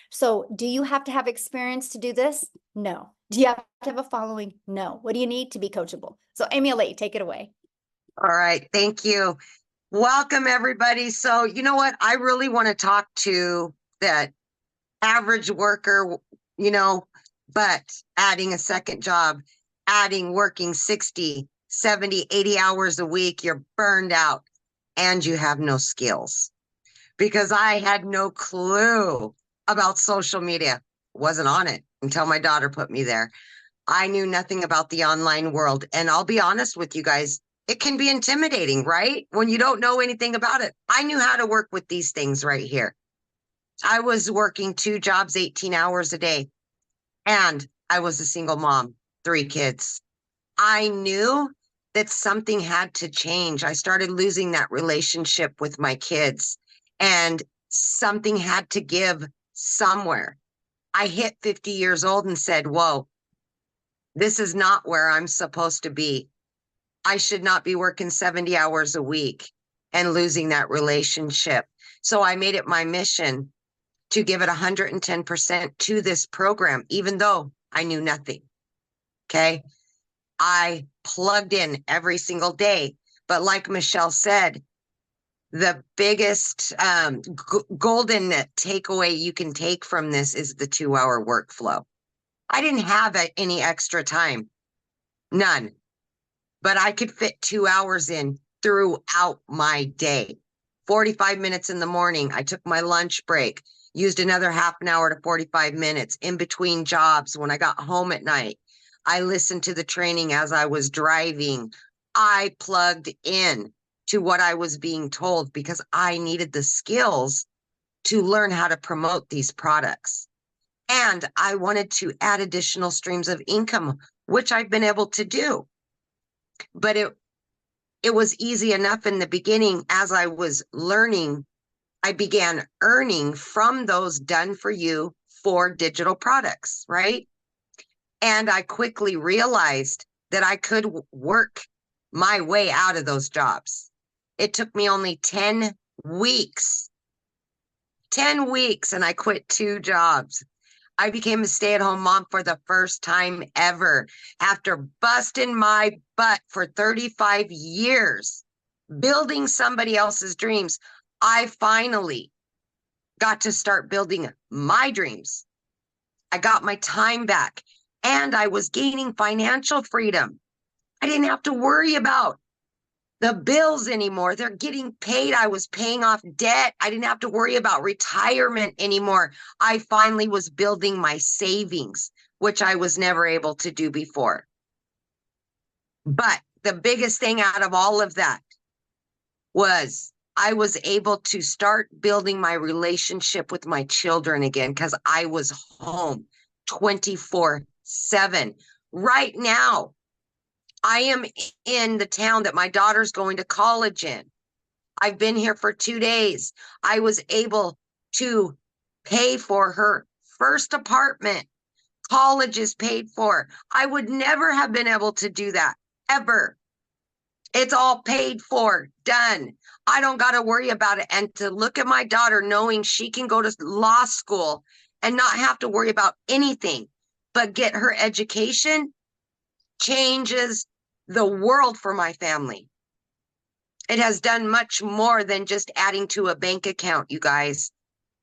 So do you have to have experience to do this? No. Do you have to have a following? No. What do you need to be coachable? So Amy, I'll let you take it away. All right. Thank you. Welcome, everybody. So you know what? I really want to talk to that average worker, but adding a second job, working 60, 70, 80 hours a week, you're burned out and you have no skills. Because I had no clue about social media. Wasn't on it until my daughter put me there. I knew nothing about the online world. And I'll be honest with you guys, it can be intimidating, right? When you don't know anything about it. I knew how to work with these things right here. I was working 2 jobs, 18 hours a day. And I was a single mom, 3 kids. I knew that something had to change. I started losing that relationship with my kids and something had to give somewhere. I hit 50 years old and said, whoa, this is not where I'm supposed to be. I should not be working 70 hours a week and losing that relationship. So I made it my mission to give it 110% to this program, even though I knew nothing. Okay. I plugged in every single day. But like Michelle said, the biggest golden takeaway you can take from this is the 2-hour workflow. I didn't have any extra time, none, but I could fit 2 hours in throughout my day. 45 minutes in the morning, I took my lunch break, used another half an hour to 45 minutes in between jobs. When I got home at night, I listened to the training as I was driving. I plugged in to what I was being told because I needed the skills to learn how to promote these products. And I wanted to add additional streams of income which I've been able to do. But it was easy enough in the beginning. As I was learning, I began earning from those done for you for digital products, right? And I quickly realized that I could work my way out of those jobs. It took me only 10 weeks, 10 weeks, and I quit 2 jobs. I became a stay-at-home mom for the first time ever after busting my butt for 35 years, building somebody else's dreams. I finally got to start building my dreams. I got my time back and I was gaining financial freedom. I didn't have to worry about the bills anymore. They're getting paid. I was paying off debt. I didn't have to worry about retirement anymore. I finally was building my savings, which I was never able to do before. But the biggest thing out of all of that was I was able to start building my relationship with my children again because I was home 24/7. Right now, I am in the town that my daughter's going to college in. I've been here for 2 days. I was able to pay for her first apartment. College is paid for. I would never have been able to do that, ever. It's all paid for, done. I don't got to worry about it. And to look at my daughter knowing she can go to law school and not have to worry about anything but get her education changes the world for my family. It has done much more than just adding to a bank account, you guys.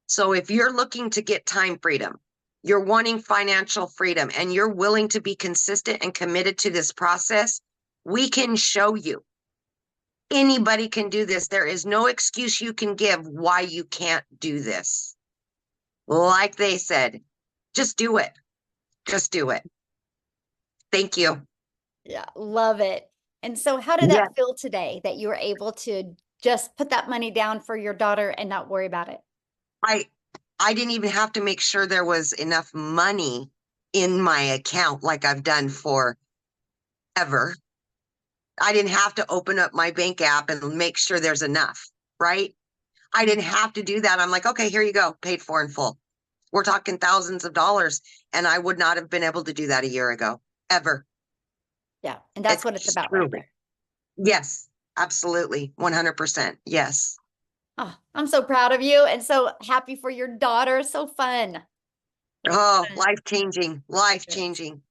So if you're looking to get time freedom, you're wanting financial freedom, and you're willing to be consistent and committed to this process, we can show you. Anybody can do this. There is no excuse you can give why you can't do this. Like they said, just do it. Just do it. Thank you. Yeah, love it. And so how did that feel today that you were able to just put that money down for your daughter and not worry about it? I didn't even have to make sure there was enough money in my account like I've done forever. I didn't have to open up my bank app and make sure there's enough, right? I didn't have to do that. I'm like, okay, here you go, paid for in full. We're talking thousands of dollars, and I would not have been able to do that a year ago, ever. Yeah, and that's what it's about right there. Yes, absolutely, 100%, yes. Oh, I'm so proud of you and so happy for your daughter. So fun. Oh, life-changing, life-changing.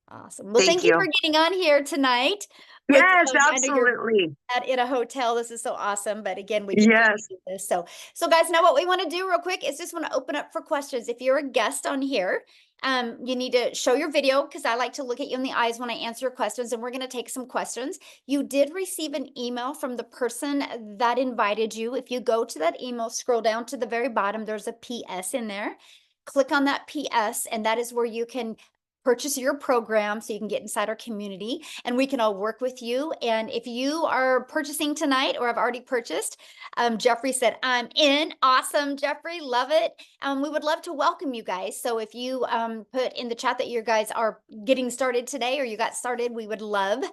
Awesome. Well, thank you for getting on here tonight. Yes, I know you're absolutely. in a hotel. This is so awesome. But again, we Yes. do this. So guys, now what we want to do real quick is just want to open up for questions. If you're a guest on here, you need to show your video because I like to look at you in the eyes when I answer questions, and we're going to take some questions. You did receive an email from the person that invited you. If you go to that email, scroll down to the very bottom, there's a PS in there. Click on that PS, and that is where you can purchase your program so you can get inside our community and we can all work with you. And if you are purchasing tonight or have already purchased, Jeffrey said, I'm in. Awesome, Jeffrey. Love it. We would love to welcome you guys. So if you put in the chat that you guys are getting started today or you got started, we would love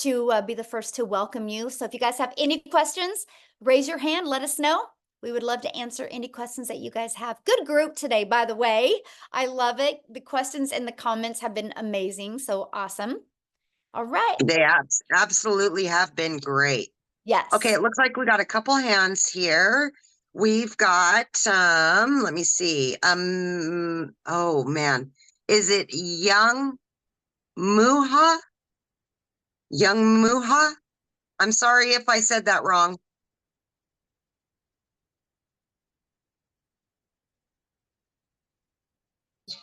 to be the first to welcome you. So if you guys have any questions, raise your hand, let us know. We would love to answer any questions that you guys have. Good group today, by the way. I love it. The questions and the comments have been amazing. So awesome. All right. They absolutely have been great. Yes. Okay, it looks like we got a couple hands here. We've got, let me see. Oh man, is it Young Muha? Young Muha? I'm sorry if I said that wrong.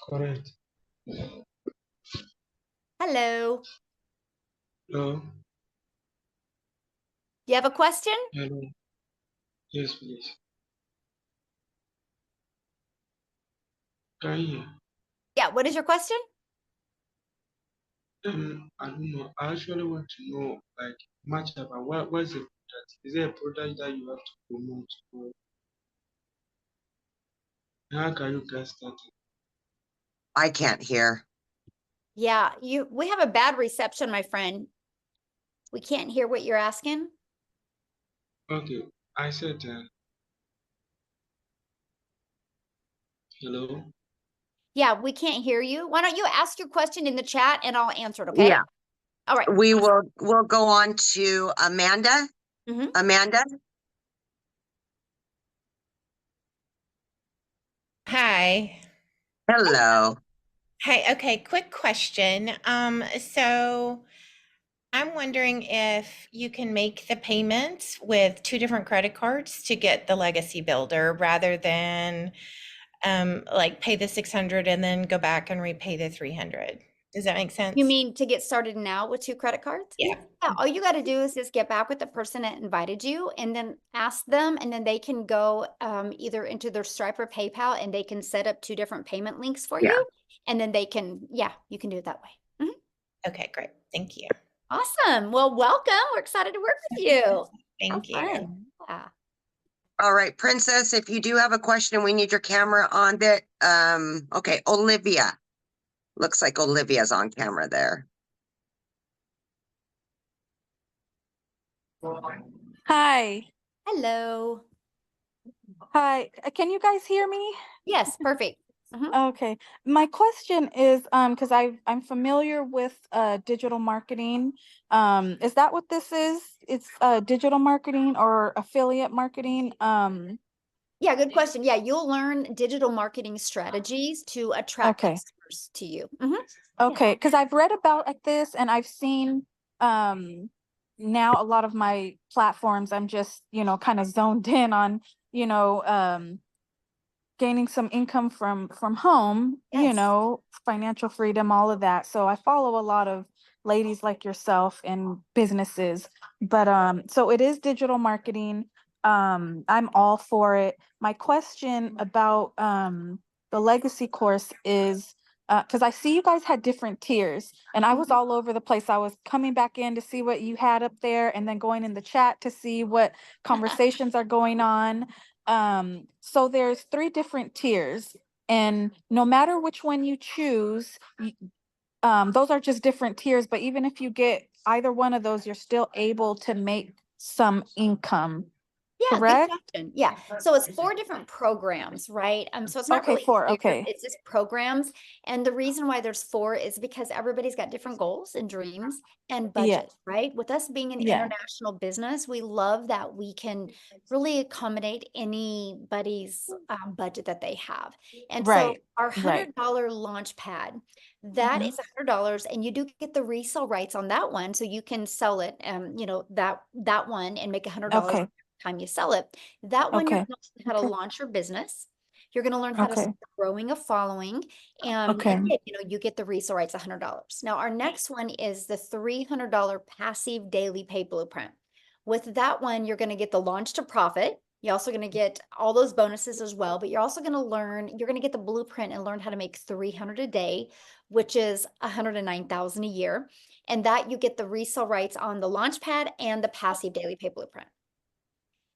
Correct. Hello. Hello. You have a question? Hello. Yes, please. Can you hear? Yeah. What is your question? I don't know. I actually want to know, like, much about what's the product? Is there a product that you have to promote? Or how can you get started? I can't hear. Yeah, we have a bad reception, my friend. We can't hear what you're asking. Okay, I said, hello. Yeah, we can't hear you. Why don't you ask your question in the chat and I'll answer it, okay? Yeah, All right. we'll go on to Amanda. Mhm. Amanda, Hi. hello. Hi. Okay, quick question. So I'm wondering if you can make the payments with two different credit cards to get the legacy builder rather than like pay the 600 and then go back and repay the 300. Does that make sense? You mean to get started now with 2 credit cards? Yeah. Yeah, all you got to do is just get back with the person that invited you and then ask them, and then they can go either into their Stripe or PayPal and they can set up 2 different payment links for Yeah. you. And then they can, yeah, you can do it that way. Okay, great. Thank you. Awesome. Well, welcome. We're excited to work with you. Thank you. Fun. Yeah. All right, Princess, if you do have a question, we need your camera on that. Okay, Olivia. Looks like Olivia's on camera there. Hi. Hello. Hi. Can you guys hear me? Yes, perfect. Mhm. Okay. My question is, because I'm familiar with digital marketing. Is that what this is? It's digital marketing or affiliate marketing? Yeah, good question. Yeah, you'll learn digital marketing strategies to attract Okay. customers to you. Mhm. Okay, because I've read about like this and I've seen now a lot of my platforms, I'm just, kind of zoned in on, you know, gaining some income from home, Yes. financial freedom, all of that. So I follow a lot of ladies like yourself and businesses. But so it is digital marketing. I'm all for it. My question about the legacy course is because I see you guys had different tiers and I was all over the place. I was coming back in to see what you had up there and then going in the chat to see what conversations are going on. So there's 3 different tiers, and no matter which one you choose, those are just different tiers, but even if you get either one of those, you're still able to make some income, Yeah, good correct? question. Yeah. So it's 4 different programs, right? So it's not Okay, really 4, tiers, okay. it's just programs. And the reason why there's 4 is because everybody's got different goals and dreams and Yeah, budget, right? With us being an yeah, international business, we love that we can really accommodate anybody's budget that they have. And so right, our right. $100 launch pad, that Mhm. is $100, and you do get the resale rights on that one, so you can sell it, that one and make $100 Okay, time you sell it. That one, you're okay, going to learn how to okay, launch your business. You're going to learn how to okay, start growing a following. And okay, again, you get the resale rights, $100. Now, our next one is the $300 passive daily pay blueprint. With that one, you're going to get the launch to profit. You're also going to get all those bonuses as well, but you're also going to you're going to get the blueprint and learn how to make 300 a day, which is 109,000 a year. And that you get the resale rights on the launch pad and the passive daily pay blueprint.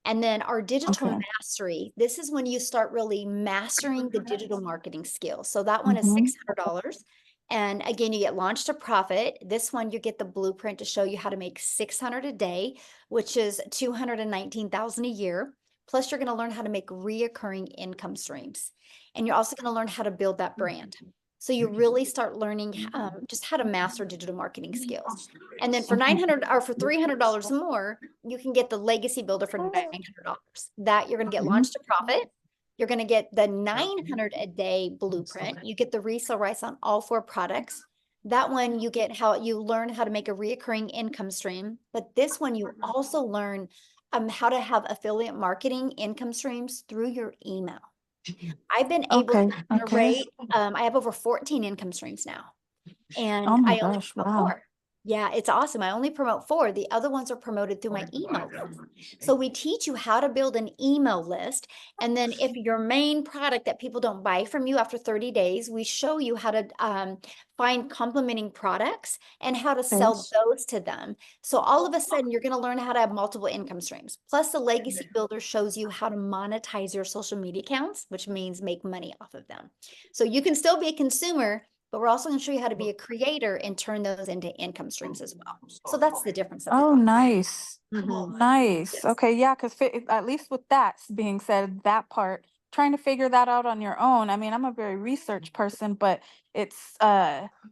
And then our digital okay. mastery, this is when you start really mastering the digital marketing skills. So that one is Mhm. $600. And again, you get launched to profit. This one, you get the blueprint to show you how to make 600 a day, which is 219,000 a year. Plus, you're going to learn how to make reoccurring income streams. And you're also going to learn how to build that brand. So you really start learning just how to master digital marketing skills. And then for $300 more, you can get the legacy builder for $900. That you're going to get launched to profit. You're going to get the 900 a day blueprint. You get the resale rights on all 4 products. That one you get how you learn how to make a reoccurring income stream. But this one you also learn how to have affiliate marketing income streams through your email. I've been able Okay, to okay. generate, I have over 14 income streams now. And Oh my I only gosh, promote wow. 4. Yeah, it's awesome. I only promote 4. The other ones are promoted through my email list. So we teach you how to build an email list. And then if your main product that people don't buy from you after 30 days, we show you how to find complementing products and how to sell Okay. those to them. So all of a sudden, you're going to learn how to have multiple income streams. Plus, the Legacy Builder shows you how to monetize your social media accounts, which means make money off of them. So you can still be a consumer but we're also going to show you how to be a creator and turn those into income streams as well. So that's the difference. That Oh, we've got. nice. Mhm. Nice. Yes. Okay, yeah, because at least with that being said, that part, trying to figure that out on your own. I mean, I'm a very research person, but it's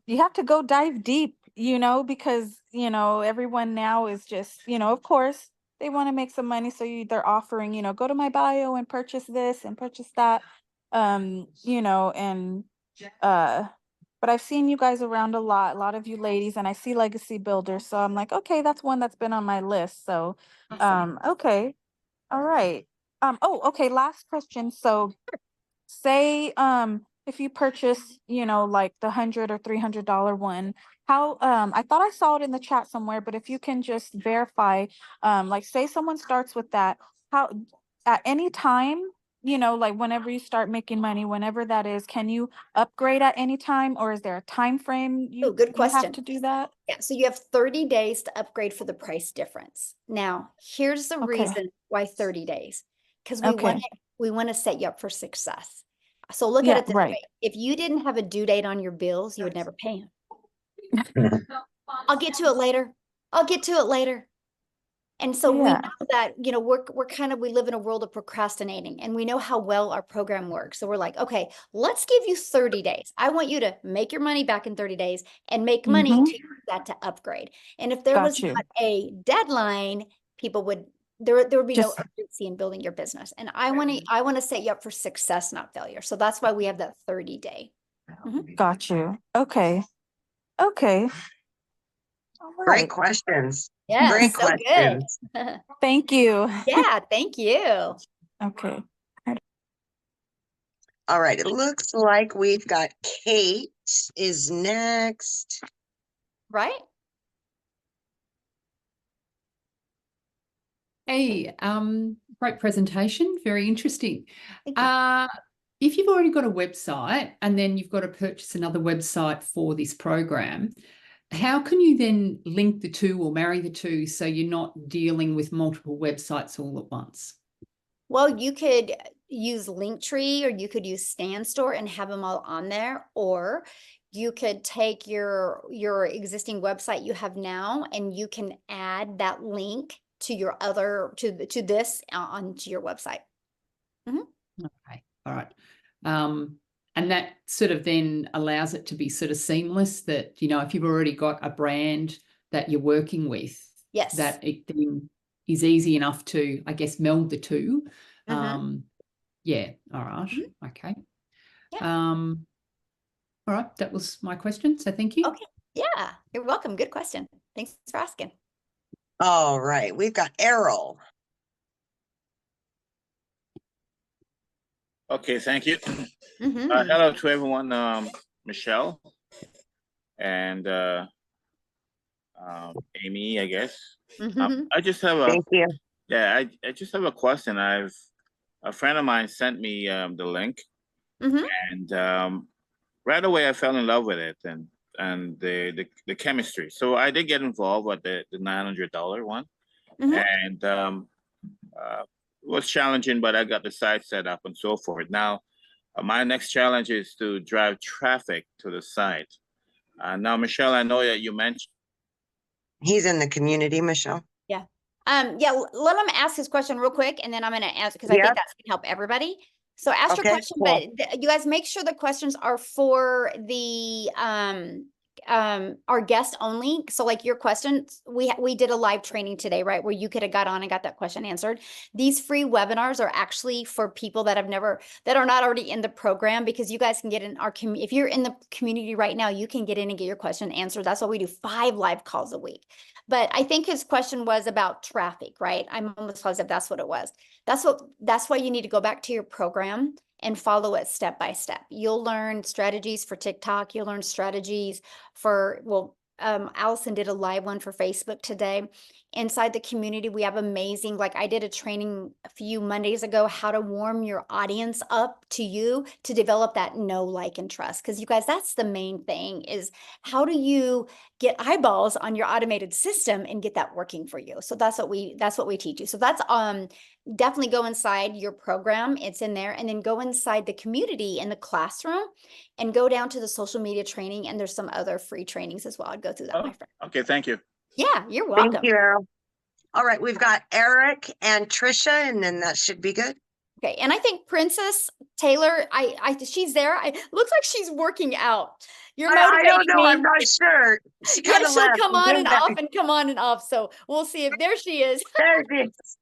you have to go dive deep, because everyone now is just, of course, they want to make some money, so they're offering, go to my bio and purchase this and purchase that. And but I've seen you guys around a lot of you ladies, and I see legacy builders. So I'm like, okay, that's one that's been on my list. So, okay. All right. Oh, okay. Last question. So say, if you purchase, like the $100 or $300 one, how, I thought I saw it in the chat somewhere, but if you can just verify, like say someone starts with that, how, at any time, like whenever you start making money, whenever that is, can you upgrade at any time, or is there a time frame Oh, good you have question. to do that? Yeah, so you have 30 days to upgrade for the price difference. Now, here's the Okay. reason why 30 days. Because Okay. we want to set you up for success. So look at Yeah, it this right. way. If you didn't have a due date on your bills, you would never pay them. I'll get to it later. I'll get to it later. And so we Yeah. know that, we live in a world of procrastinating, and we know how well our program works. So we're like, okay, let's give you 30 days. I want you to make your money back in 30 days and make money Mhm. to use that to upgrade. And if there Got was you. not a deadline, there would be no Just urgency in building your business. And I want to set you up for success, not failure. So that's why we have that 30-day. got you. Okay. Okay. All Great right. questions. Yeah, Great so good. questions. Thank you. Yeah, thank you. Okay. All right. It looks like we've got Kate is next. Right? Hey, great presentation, very interesting. Thank you. If you've already got a website and then you've got to purchase another website for this program, how can you then link the two or marry the two so you're not dealing with multiple websites all at once? Well, you could use Linktree, or you could use StanStore and have them all on there, or you could take your existing website you have now, and you can add that link to your to this onto your website. Okay, all right. And that sort of then allows it to be sort of seamless, that, if you've already got a brand that you're working with, Yes. that it then is easy enough to, I guess, meld the two. Yeah, all right. Okay. Yeah. All right, that was my question, so thank you. Okay. Yeah, you're welcome. Good question. Thanks for asking. All right. We've got Errol. Okay, thank you. Hello to everyone, Michelle and Amy, I guess. I just have Thank you. I just have a question. A friend of mine sent me the link, and right away I fell in love with it and the chemistry. So I did get involved with the $900 one, and it was challenging, but I got the site set up and so forth. Now, my next challenge is to drive traffic to the site. Now, Michelle, I know that you mentioned. He's in the community, Michelle. Yeah. Yeah, let him ask his question real quick, and then I'm going to answer, because I think that's going to help everybody. So ask your question, cool. But you guys make sure the questions are for the our guest only. So like your questions, we did a live training today, right, where you could have got on and got that question answered. These free webinars are actually for people that are not already in the program, because you guys can get in our community. If you're in the community right now, you can get in and get your question answered. That's why we do 5 live calls a week. But I think his question was about traffic, right? I'm almost positive that's what it was. That's why you need to go back to your program and follow it step by step. You'll learn strategies for TikTok. You'll learn strategies for, Allison did a live one for Facebook today. Inside the community, we have amazing, like I did a training a few Mondays ago, how to warm your audience up to you to develop that know, like, and trust. Because you guys, that's the main thing, is how do you get eyeballs on your automated system and get that working for you? So that's what we teach you. So that's definitely go inside your program. It's in there. And then go inside the community in the classroom and go down to the social media training. And there's some other free trainings as well. I'd go through that, my friend. Okay, thank you. Yeah, you're Thank welcome. you, Errol. All right, we've got Eric and Trisha, and then that should be good. Okay, and I think Princess Taylor, she's there. Looks like she's working out. You're I motivating don't know. me. I'm not sure. She Yeah, kind of she'll left. come and on came and back. off and come on and off. So we'll see if there she is. There it is.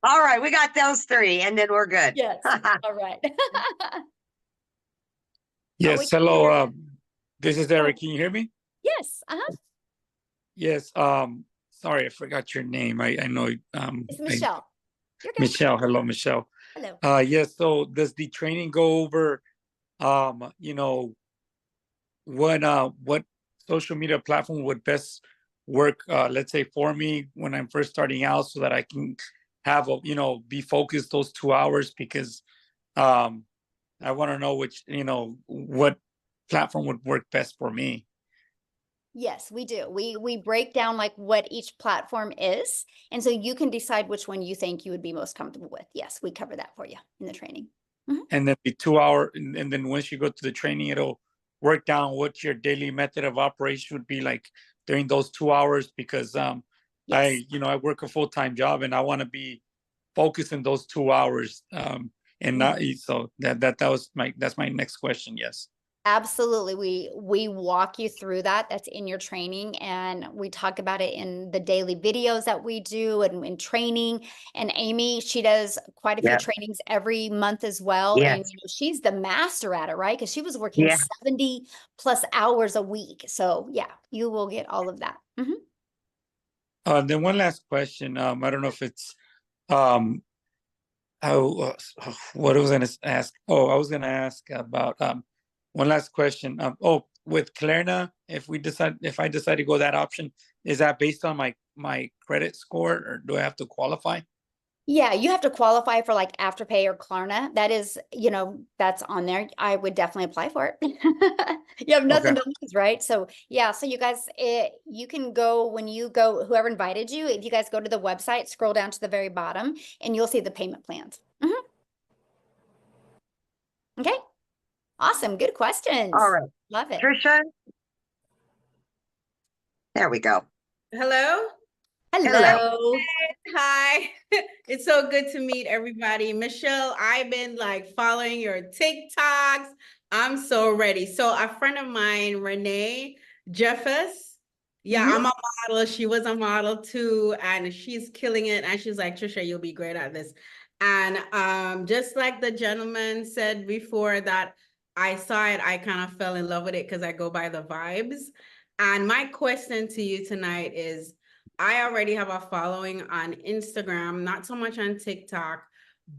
All right, we got those three, and then we're good. Yes. All right. Yes. we can Hello. hear This is Eric. Can you hear me? Yes. Yes. Sorry, I forgot your name. I know. It's Michelle. You're good. Michelle. Hello, Michelle. Hello. Yes. So does the training go over, you know, what social media platform would best work, let's say for me when I'm first starting out, so that I can have a, you know, be focused those 2 hours, because I want to know which, you know, what platform would work best for me. Yes, we do. We break down like what each platform is, and so you can decide which one you think you would be most comfortable with. Yes, we cover that for you in the training. And then the 2 hour, and then once you go to the training, it'll work down what your daily method of operation would be like during those 2 hours, because Yes. I work a full-time job and I want to be focused in those 2 hours. And not, so that's my next question. Yes. Absolutely. We walk you through that. That's in your training, and we talk about it in the daily videos that we do and in training. And Amy, she does quite a few trainings every month as well. Yes. And she's the master at it, right? Because she was working Yeah. 70 plus hours a week. So yeah, you will get all of that. Then one last question. I don't know if it's what I was going to ask. Oh, I was going to ask about one last question. With Klarna, if I decide to go that option, is that based on my credit score, or do I have to qualify? Yeah, you have to qualify for like Afterpay or Klarna. That is, that's on there. I would definitely apply for it. You have nothing to lose, right? So yeah, so you guys, you can go when you go, whoever invited you, if you guys go to the website, scroll down to the very bottom, and you'll see the payment plans. Okay. Awesome. Good questions. All right. Love it. Trisha. There we go. Hello. Hello. Hi. It's so good to meet everybody. Michelle, I've been like following your TikToks. I'm so ready. So a friend of mine, Renee Jeffers. Yeah, I'm a model. She was a model too, and she's killing it. And she's like, Trisha, you'll be great at this. And just like the gentleman said before that I saw it, I kind of fell in love with it because I go by the vibes. And my question to you tonight is, I already have a following on Instagram, not so much on TikTok,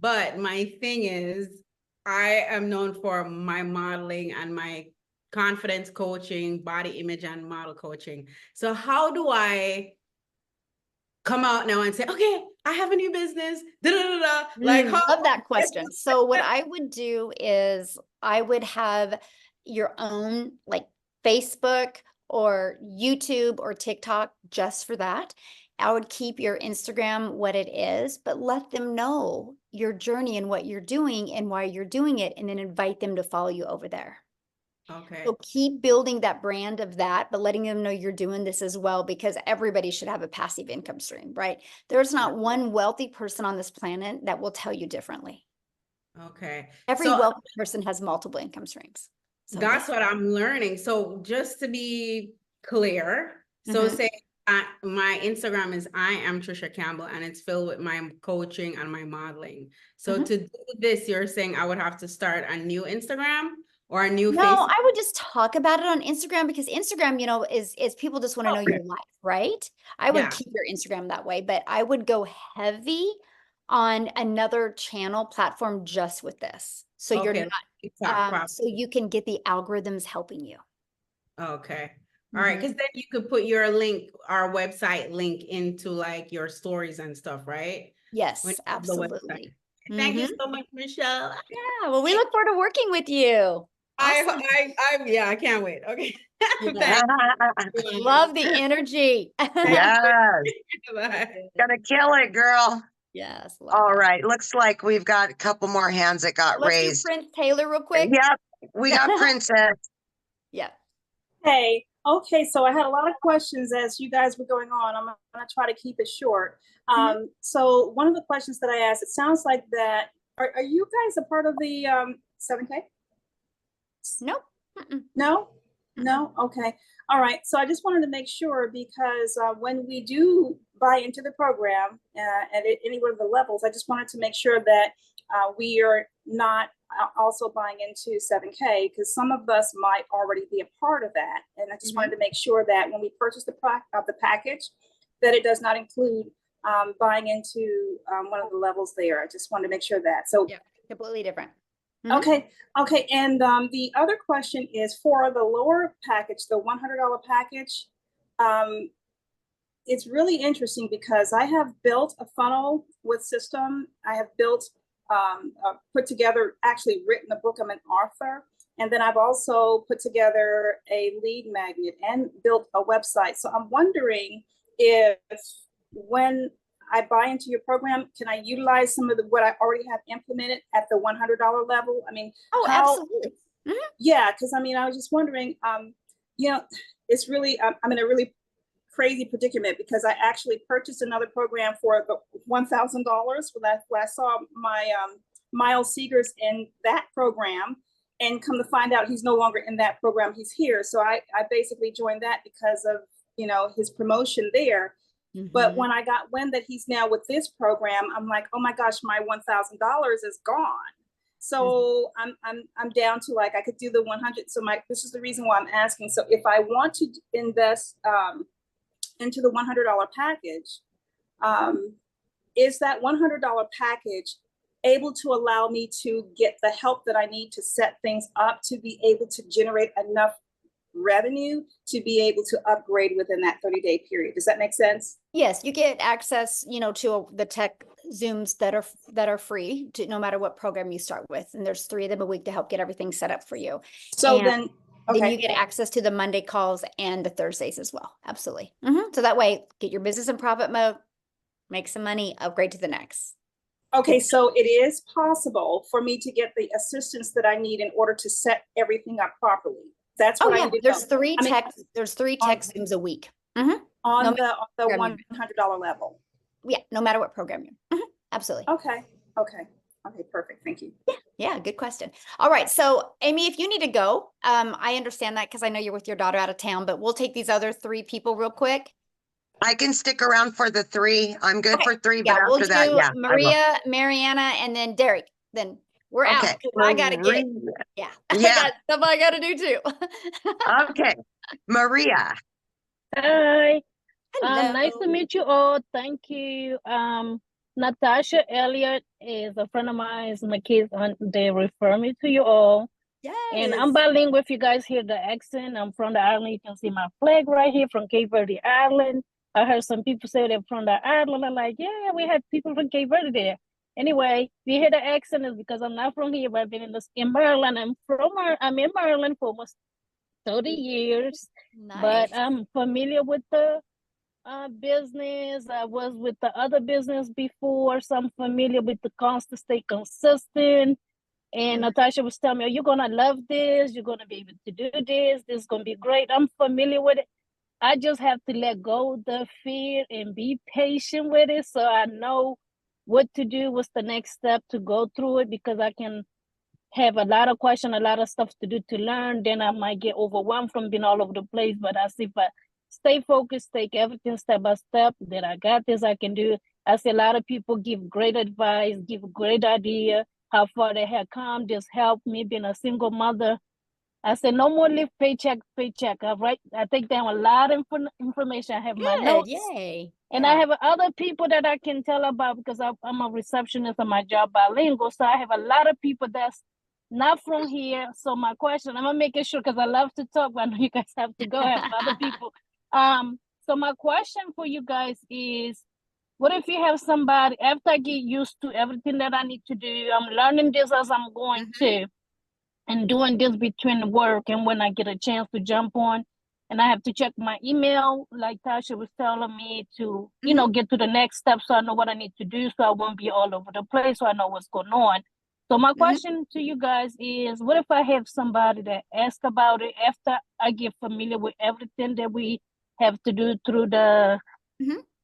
but my thing is I am known for my modeling and my confidence coaching, body image and model coaching. So how do I come out now and say, okay, I have a new business, like love that question. So what I would do is I would have your own like Facebook or YouTube or TikTok just for that. I would keep your Instagram what it is, but let them know your journey and what you're doing and why you're doing it, and then invite them to follow you over there. Okay. So keep building that brand of that, but letting them know you're doing this as well, because everybody should have a passive income stream, right? There's not one wealthy person on this planet that will tell you differently. Okay. Every wealthy person has multiple income streams. So that's what I'm learning. So just to be clear, so say my Instagram is I am Trisha Campbell, and it's filled with my coaching and my modeling. So to do this, you're saying I would have to start a new Instagram or a new No, Facebook? I would just talk about it on Instagram, because Instagram, is people just want to know your life, right? I would keep your Instagram that way, but I would go heavy on another channel platform just with this. So you're not, so you can get the algorithms helping you. Okay. All right. Because then you could put your link, our website link into like your stories and stuff, right? Yes, absolutely. Thank you so much, Michelle. Yeah. Well, we look forward to working with you. Awesome. I can't wait. Okay. Love the energy. Yes. Gonna kill it, girl. Yes. Love All that. right. Looks like we've got a couple more hands that got Let's do raised. Prince Taylor real quick. Yep. We got Princess. Yeah. Hey, okay, so I had a lot of questions as you guys were going on. I'm gonna try to keep it short. So one of the questions that I asked, it sounds like that, are you guys a part of the 7K? Nope. No? No? Okay. All right. So I just wanted to make sure because when we do buy into the program at any one of the levels, I just wanted to make sure that we are not also buying into 7K because some of us might already be a part of that. And I just wanted to make sure that when we purchase the package, that it does not include buying into one of the levels there. I just wanted to make sure that. So yeah, completely different. Okay. And the other question is for the lower package, the $100 package. It's really interesting because I have built a funnel with system. I have built, put together, actually written a book. I'm an author. And then I've also put together a lead magnet and built a website. So I'm wondering if when I buy into your program, can I utilize some of what I already have implemented at the $100 level? I mean, absolutely. Yeah, because I mean, I was just wondering, it's really, I'm in a really crazy predicament because I actually purchased another program for the $1,000 when I saw my Miles Seegers in that program, and come to find out he's no longer in that program, he's here. So I basically joined that because of, his promotion there. But when I got wind that he's now with this program, I'm like, oh my gosh, my $1,000 is gone. So I'm down to like, I could do the 100. So this is the reason why I'm asking. So if I want to invest into the $100 package, is that $100 package able to allow me to get the help that I need to set things up to be able to generate enough revenue to be able to upgrade within that 30-day period? Does that make sense? Yes, you get access, to the tech Zooms that are free to no matter what program you start with. And there's 3 of them a week to help get everything set up for you. So then you get access to the Monday calls and the Thursdays as well. Absolutely. So that way, get your business in profit mode, make some money, upgrade to the next. Okay, so it is possible for me to get the assistance that I need in order to set everything up properly. That's what I need to there's know. 3 there's 3 tech Zooms a week. On the $100 level. Yeah, no matter what program you're. Absolutely. Okay, perfect. Thank you. Yeah, good question. All right, so Amy, if you need to go, I understand that because I know you're with your daughter out of town, but we'll take these other 3 people real quick. I can stick around for the 3. I'm good for 3, Yeah, but we'll after do that, yeah. Maria, Mariana, and then Derek. Then we're out. Okay. I gotta get. Yeah. I got stuff I gotta do too. Okay, Maria. Hi. Hello. Nice to meet you all. Thank you. Natasha Elliott is a friend of mine. My kids, they refer me to you all. Yes. And I'm bilingual. If you guys hear the accent, I'm from the island. You can see my flag right here from Cape Verde Island. I heard some people say they're from the island. I'm like, yeah, we had people from Cape Verde there. Anyway, if you hear the accent, it's because I'm not from here, but I've been in Maryland. I'm in Maryland for almost 30 years. Nice. But I'm familiar with the business. I was with the other business before, so I'm familiar with the constant, stay consistent. And Natasha was telling me, oh, you're gonna love this, you're gonna be able to do this is gonna be great. I'm familiar with it. I just have to let go of the fear and be patient with it so I know what to do, what's the next step to go through it, because I can have a lot of questions, a lot of stuff to do to learn. Then I might get overwhelmed from being all over the place. But I see if I stay focused, take everything step by step, then I got this, I can do it. I see a lot of people give great advice, give great idea, how far they have come, just help me being a single mother. I said, no more live paycheck. I take down a lot of information. I have my notes. Yay. And I have other people that I can tell about because I'm a receptionist on my job, bilingual. So I have a lot of people that's not from here. So my question, I'm making sure because I love to talk, but I know you guys have to go. I have other people. So my question for you guys is, what if you have somebody, after I get used to everything that I need to do, I'm learning this as I'm going to, and doing this between work and when I get a chance to jump on and I have to check my email, like Tasha was telling me to, you know, get to the next step so I know what I need to do so I won't be all over the place, so I know what's going on. So my question to you guys is, what if I have somebody that asks about it after I get familiar with everything that we have to do through the,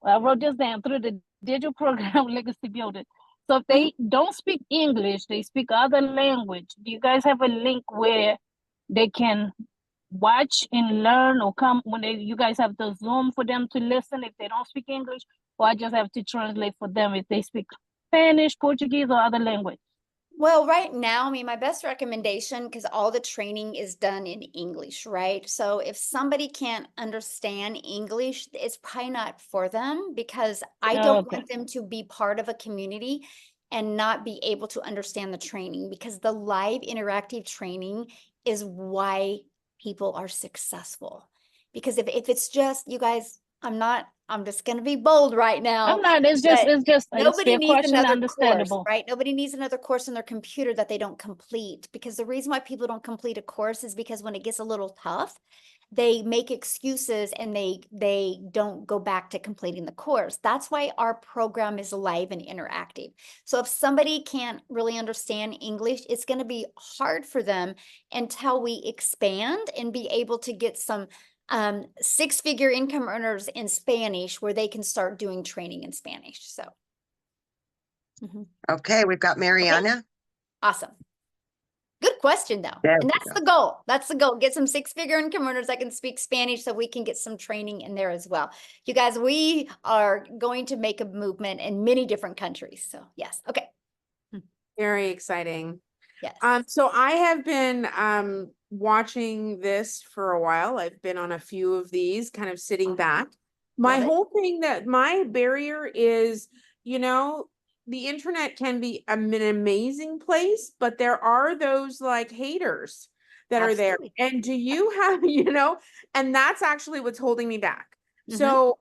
I wrote this down, through the digital program legacy building. So if they don't speak English, they speak other language, do you guys have a link where they can watch and learn, or come when you guys have the Zoom for them to listen if they don't speak English, or I just have to translate for them if they speak Spanish, Portuguese, or other language? Well, right now, I mean, my best recommendation, because all the training is done in English, right? So if somebody can't understand English, it's probably not for them, because I don't want them to be part of a community and not be able to understand the training, because the live interactive training is why people are successful. Because if it's just, you guys, I'm just going to be bold right now. I'm not, it's just Nobody a needs question, another understandable. course, right? Nobody needs another course on their computer that they don't complete, because the reason why people don't complete a course is because when it gets a little tough, they make excuses and they don't go back to completing the course. That's why our program is live and interactive. So if somebody can't really understand English, it's going to be hard for them until we expand and be able to get some six-figure income earners in Spanish where they can start doing training in Spanish. So. Okay, we've got Mariana. Okay. Awesome. Good question, though. There And that's the goal. That's the goal. Get some six-figure income earners that can speak Spanish so we can get some training in there as well. You guys, we are going to make a movement in many different countries. So yes. Okay. Very exciting. Yes. So I have been watching this for a while. I've been on a few of these, kind of sitting back. My whole thing, that my barrier is, you know, the internet can be an amazing place, but there are those like haters that are there. And do you have, you know, and that's actually what's holding me back. So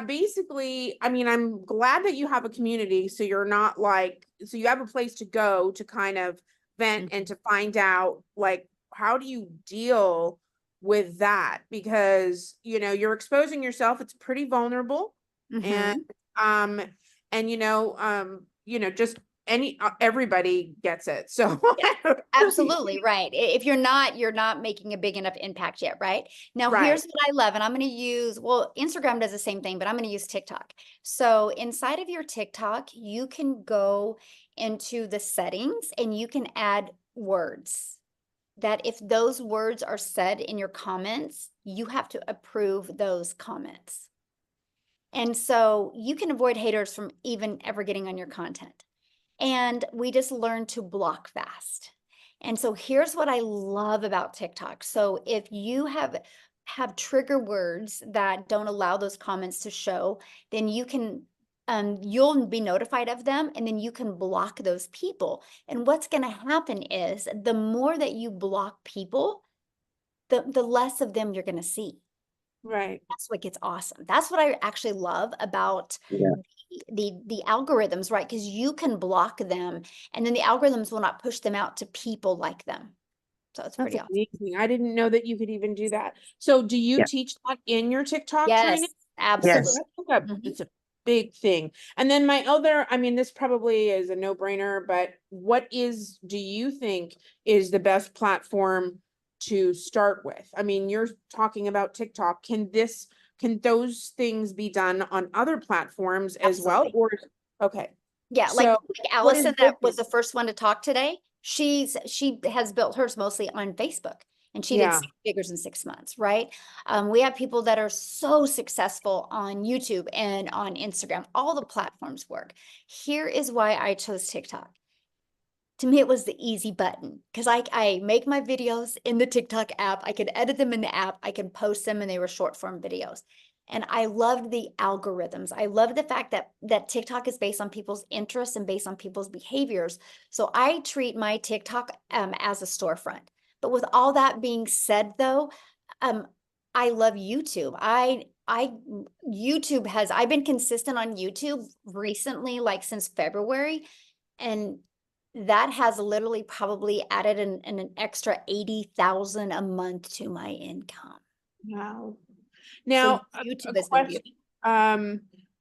basically, I mean, I'm glad that you have a community, so you're not like, so you have a place to go to kind of vent and to find out, like, how do you deal with that? Because, you know, you're exposing yourself, it's pretty vulnerable. And you know, just everybody gets it. So absolutely right. If you're not making a big enough impact yet, right? Now, here's what I love, and I'm going to use, well, Instagram does the same thing, but I'm going to use TikTok. So inside of your TikTok, you can go into the settings and you can add words that if those words are said in your comments, you have to approve those comments. And so you can avoid haters from even ever getting on your content. And we just learned to block fast. And so here's what I love about TikTok. So if you have trigger words that don't allow those comments to show, then you can, you'll be notified of them, and then you can block those people. And what's going to happen is the more that you block people, the less of them you're going to see. Right. That's what gets awesome. That's what I actually love about the algorithms, right? Because you can block them and then the algorithms will not push them out to people like them. So it's pretty awesome. Amazing. I didn't know that you could even do that. So do you teach that in your TikTok training? Absolutely. It's a big thing. And then my other, I mean, this probably is a no-brainer, but do you think is the best platform to start with? I mean, you're talking about TikTok. Can those things be done on other platforms as well? Or yeah, so, like Allison, that was the first one to talk today. She has built hers mostly on Facebook, and she did 6 figures in 6 months, right? We have people that are so successful on YouTube and on Instagram. All the platforms work. Here is why I chose TikTok. To me, it was the easy button, because I make my videos in the TikTok app. I could edit them in the app. I can post them, and they were short form videos. And I loved the algorithms. I love the fact that TikTok is based on people's interests and based on people's behaviors. So I treat my TikTok as a storefront. But with all that being said, though, I love YouTube. I've been consistent on YouTube recently, like since February, and that has literally probably added an extra $80,000 a month to my income. Wow. Now, YouTube has been beautiful.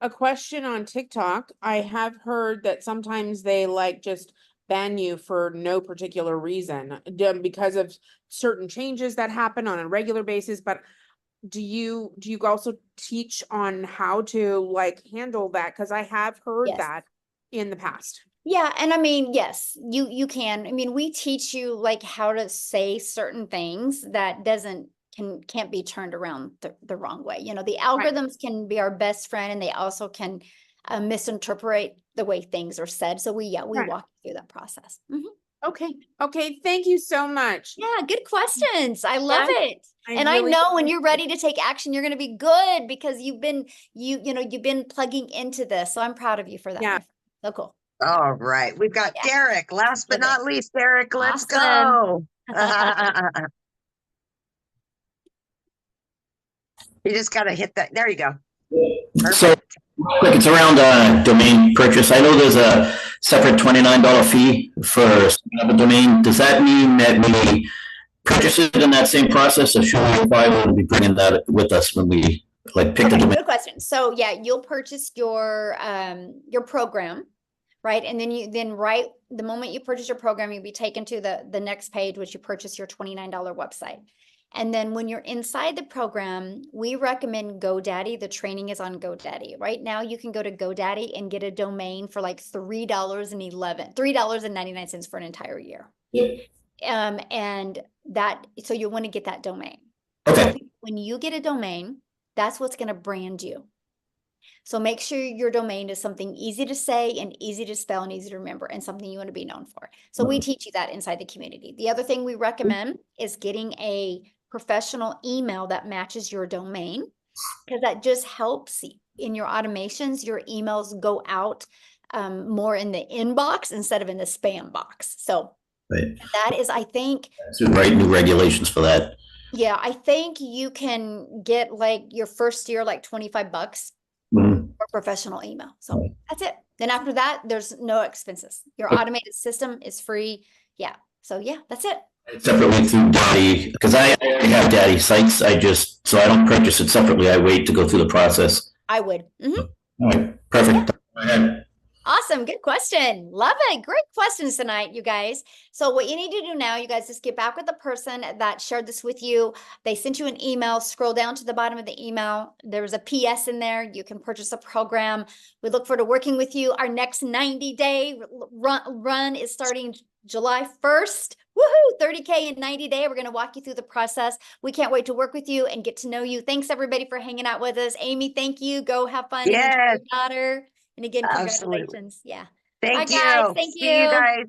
a question on TikTok. I have heard that sometimes they like just ban you for no particular reason because of certain changes that happen on a regular basis. But do you also teach on how to like handle that? Because I have heard that in the past. Yeah, and I mean, yes, you can. I mean, we teach you like how to say certain things that can't be turned around the wrong way. You know, the algorithms can be our best friend, and they also can misinterpret the way things are said. So we walk you through that process. Okay. Thank you so much. Yeah, good questions. I love it. I And really I know when you're ready to take action, you're going to be good because you've been plugging into this. So I'm proud of you for that. Yeah. So cool. All right. We've got Derek. Last but not least, Derek, let's Awesome. go. You just got to hit that. There you go. So quick, it's around domain purchase. I know there's a separate $29 fee for setting up a domain. Does that mean that we purchase it in that same process, or should we probably be bringing that with us when we like pick the domain? Good question. So yeah, you'll purchase your program, right? And then the moment you purchase your program, you'll be taken to the next page, which you purchase your $29 website. And then when you're inside the program, we recommend GoDaddy. The training is on GoDaddy. Right now, you can go to GoDaddy and get a domain for like $3.99 for an entire year. And so you want to get that domain. Okay. When you get a domain, that's what's going to brand you. So make sure your domain is something easy to say and easy to spell and easy to remember and something you want to be known for. So we teach you that inside the community. The other thing we recommend is getting a professional email that matches your domain, because that just helps in your automations. Your emails go out more in the inbox instead of in the spam box. So that is, I think, to write new regulations for that. Yeah, I think you can get like your first year like $25 for professional email. So that's it. Then after that, there's no expenses. Your automated system is free. Yeah. So yeah, that's it. Separately through Daddy, because I already have Daddy sites. So I don't purchase it separately. I wait to go through the process. I would. All right, perfect. Go ahead. Awesome. Good question. Love it. Great questions tonight, you guys. So what you need to do now, you guys, just get back with the person that shared this with you. They sent you an email. Scroll down to the bottom of the email. There's a PS in there. You can purchase a program. We look forward to working with you. Our next 90-day run is starting July 1st. Woohoo! 30K in 90 days. We're going to walk you through the process. We can't wait to work with you and get to know you. Thanks everybody for hanging out with us. Amy, thank you. Go have fun. Yes. With your daughter. And again, congratulations. Absolutely. Yeah. Thank Bye, you. guys. Thank you. See you guys.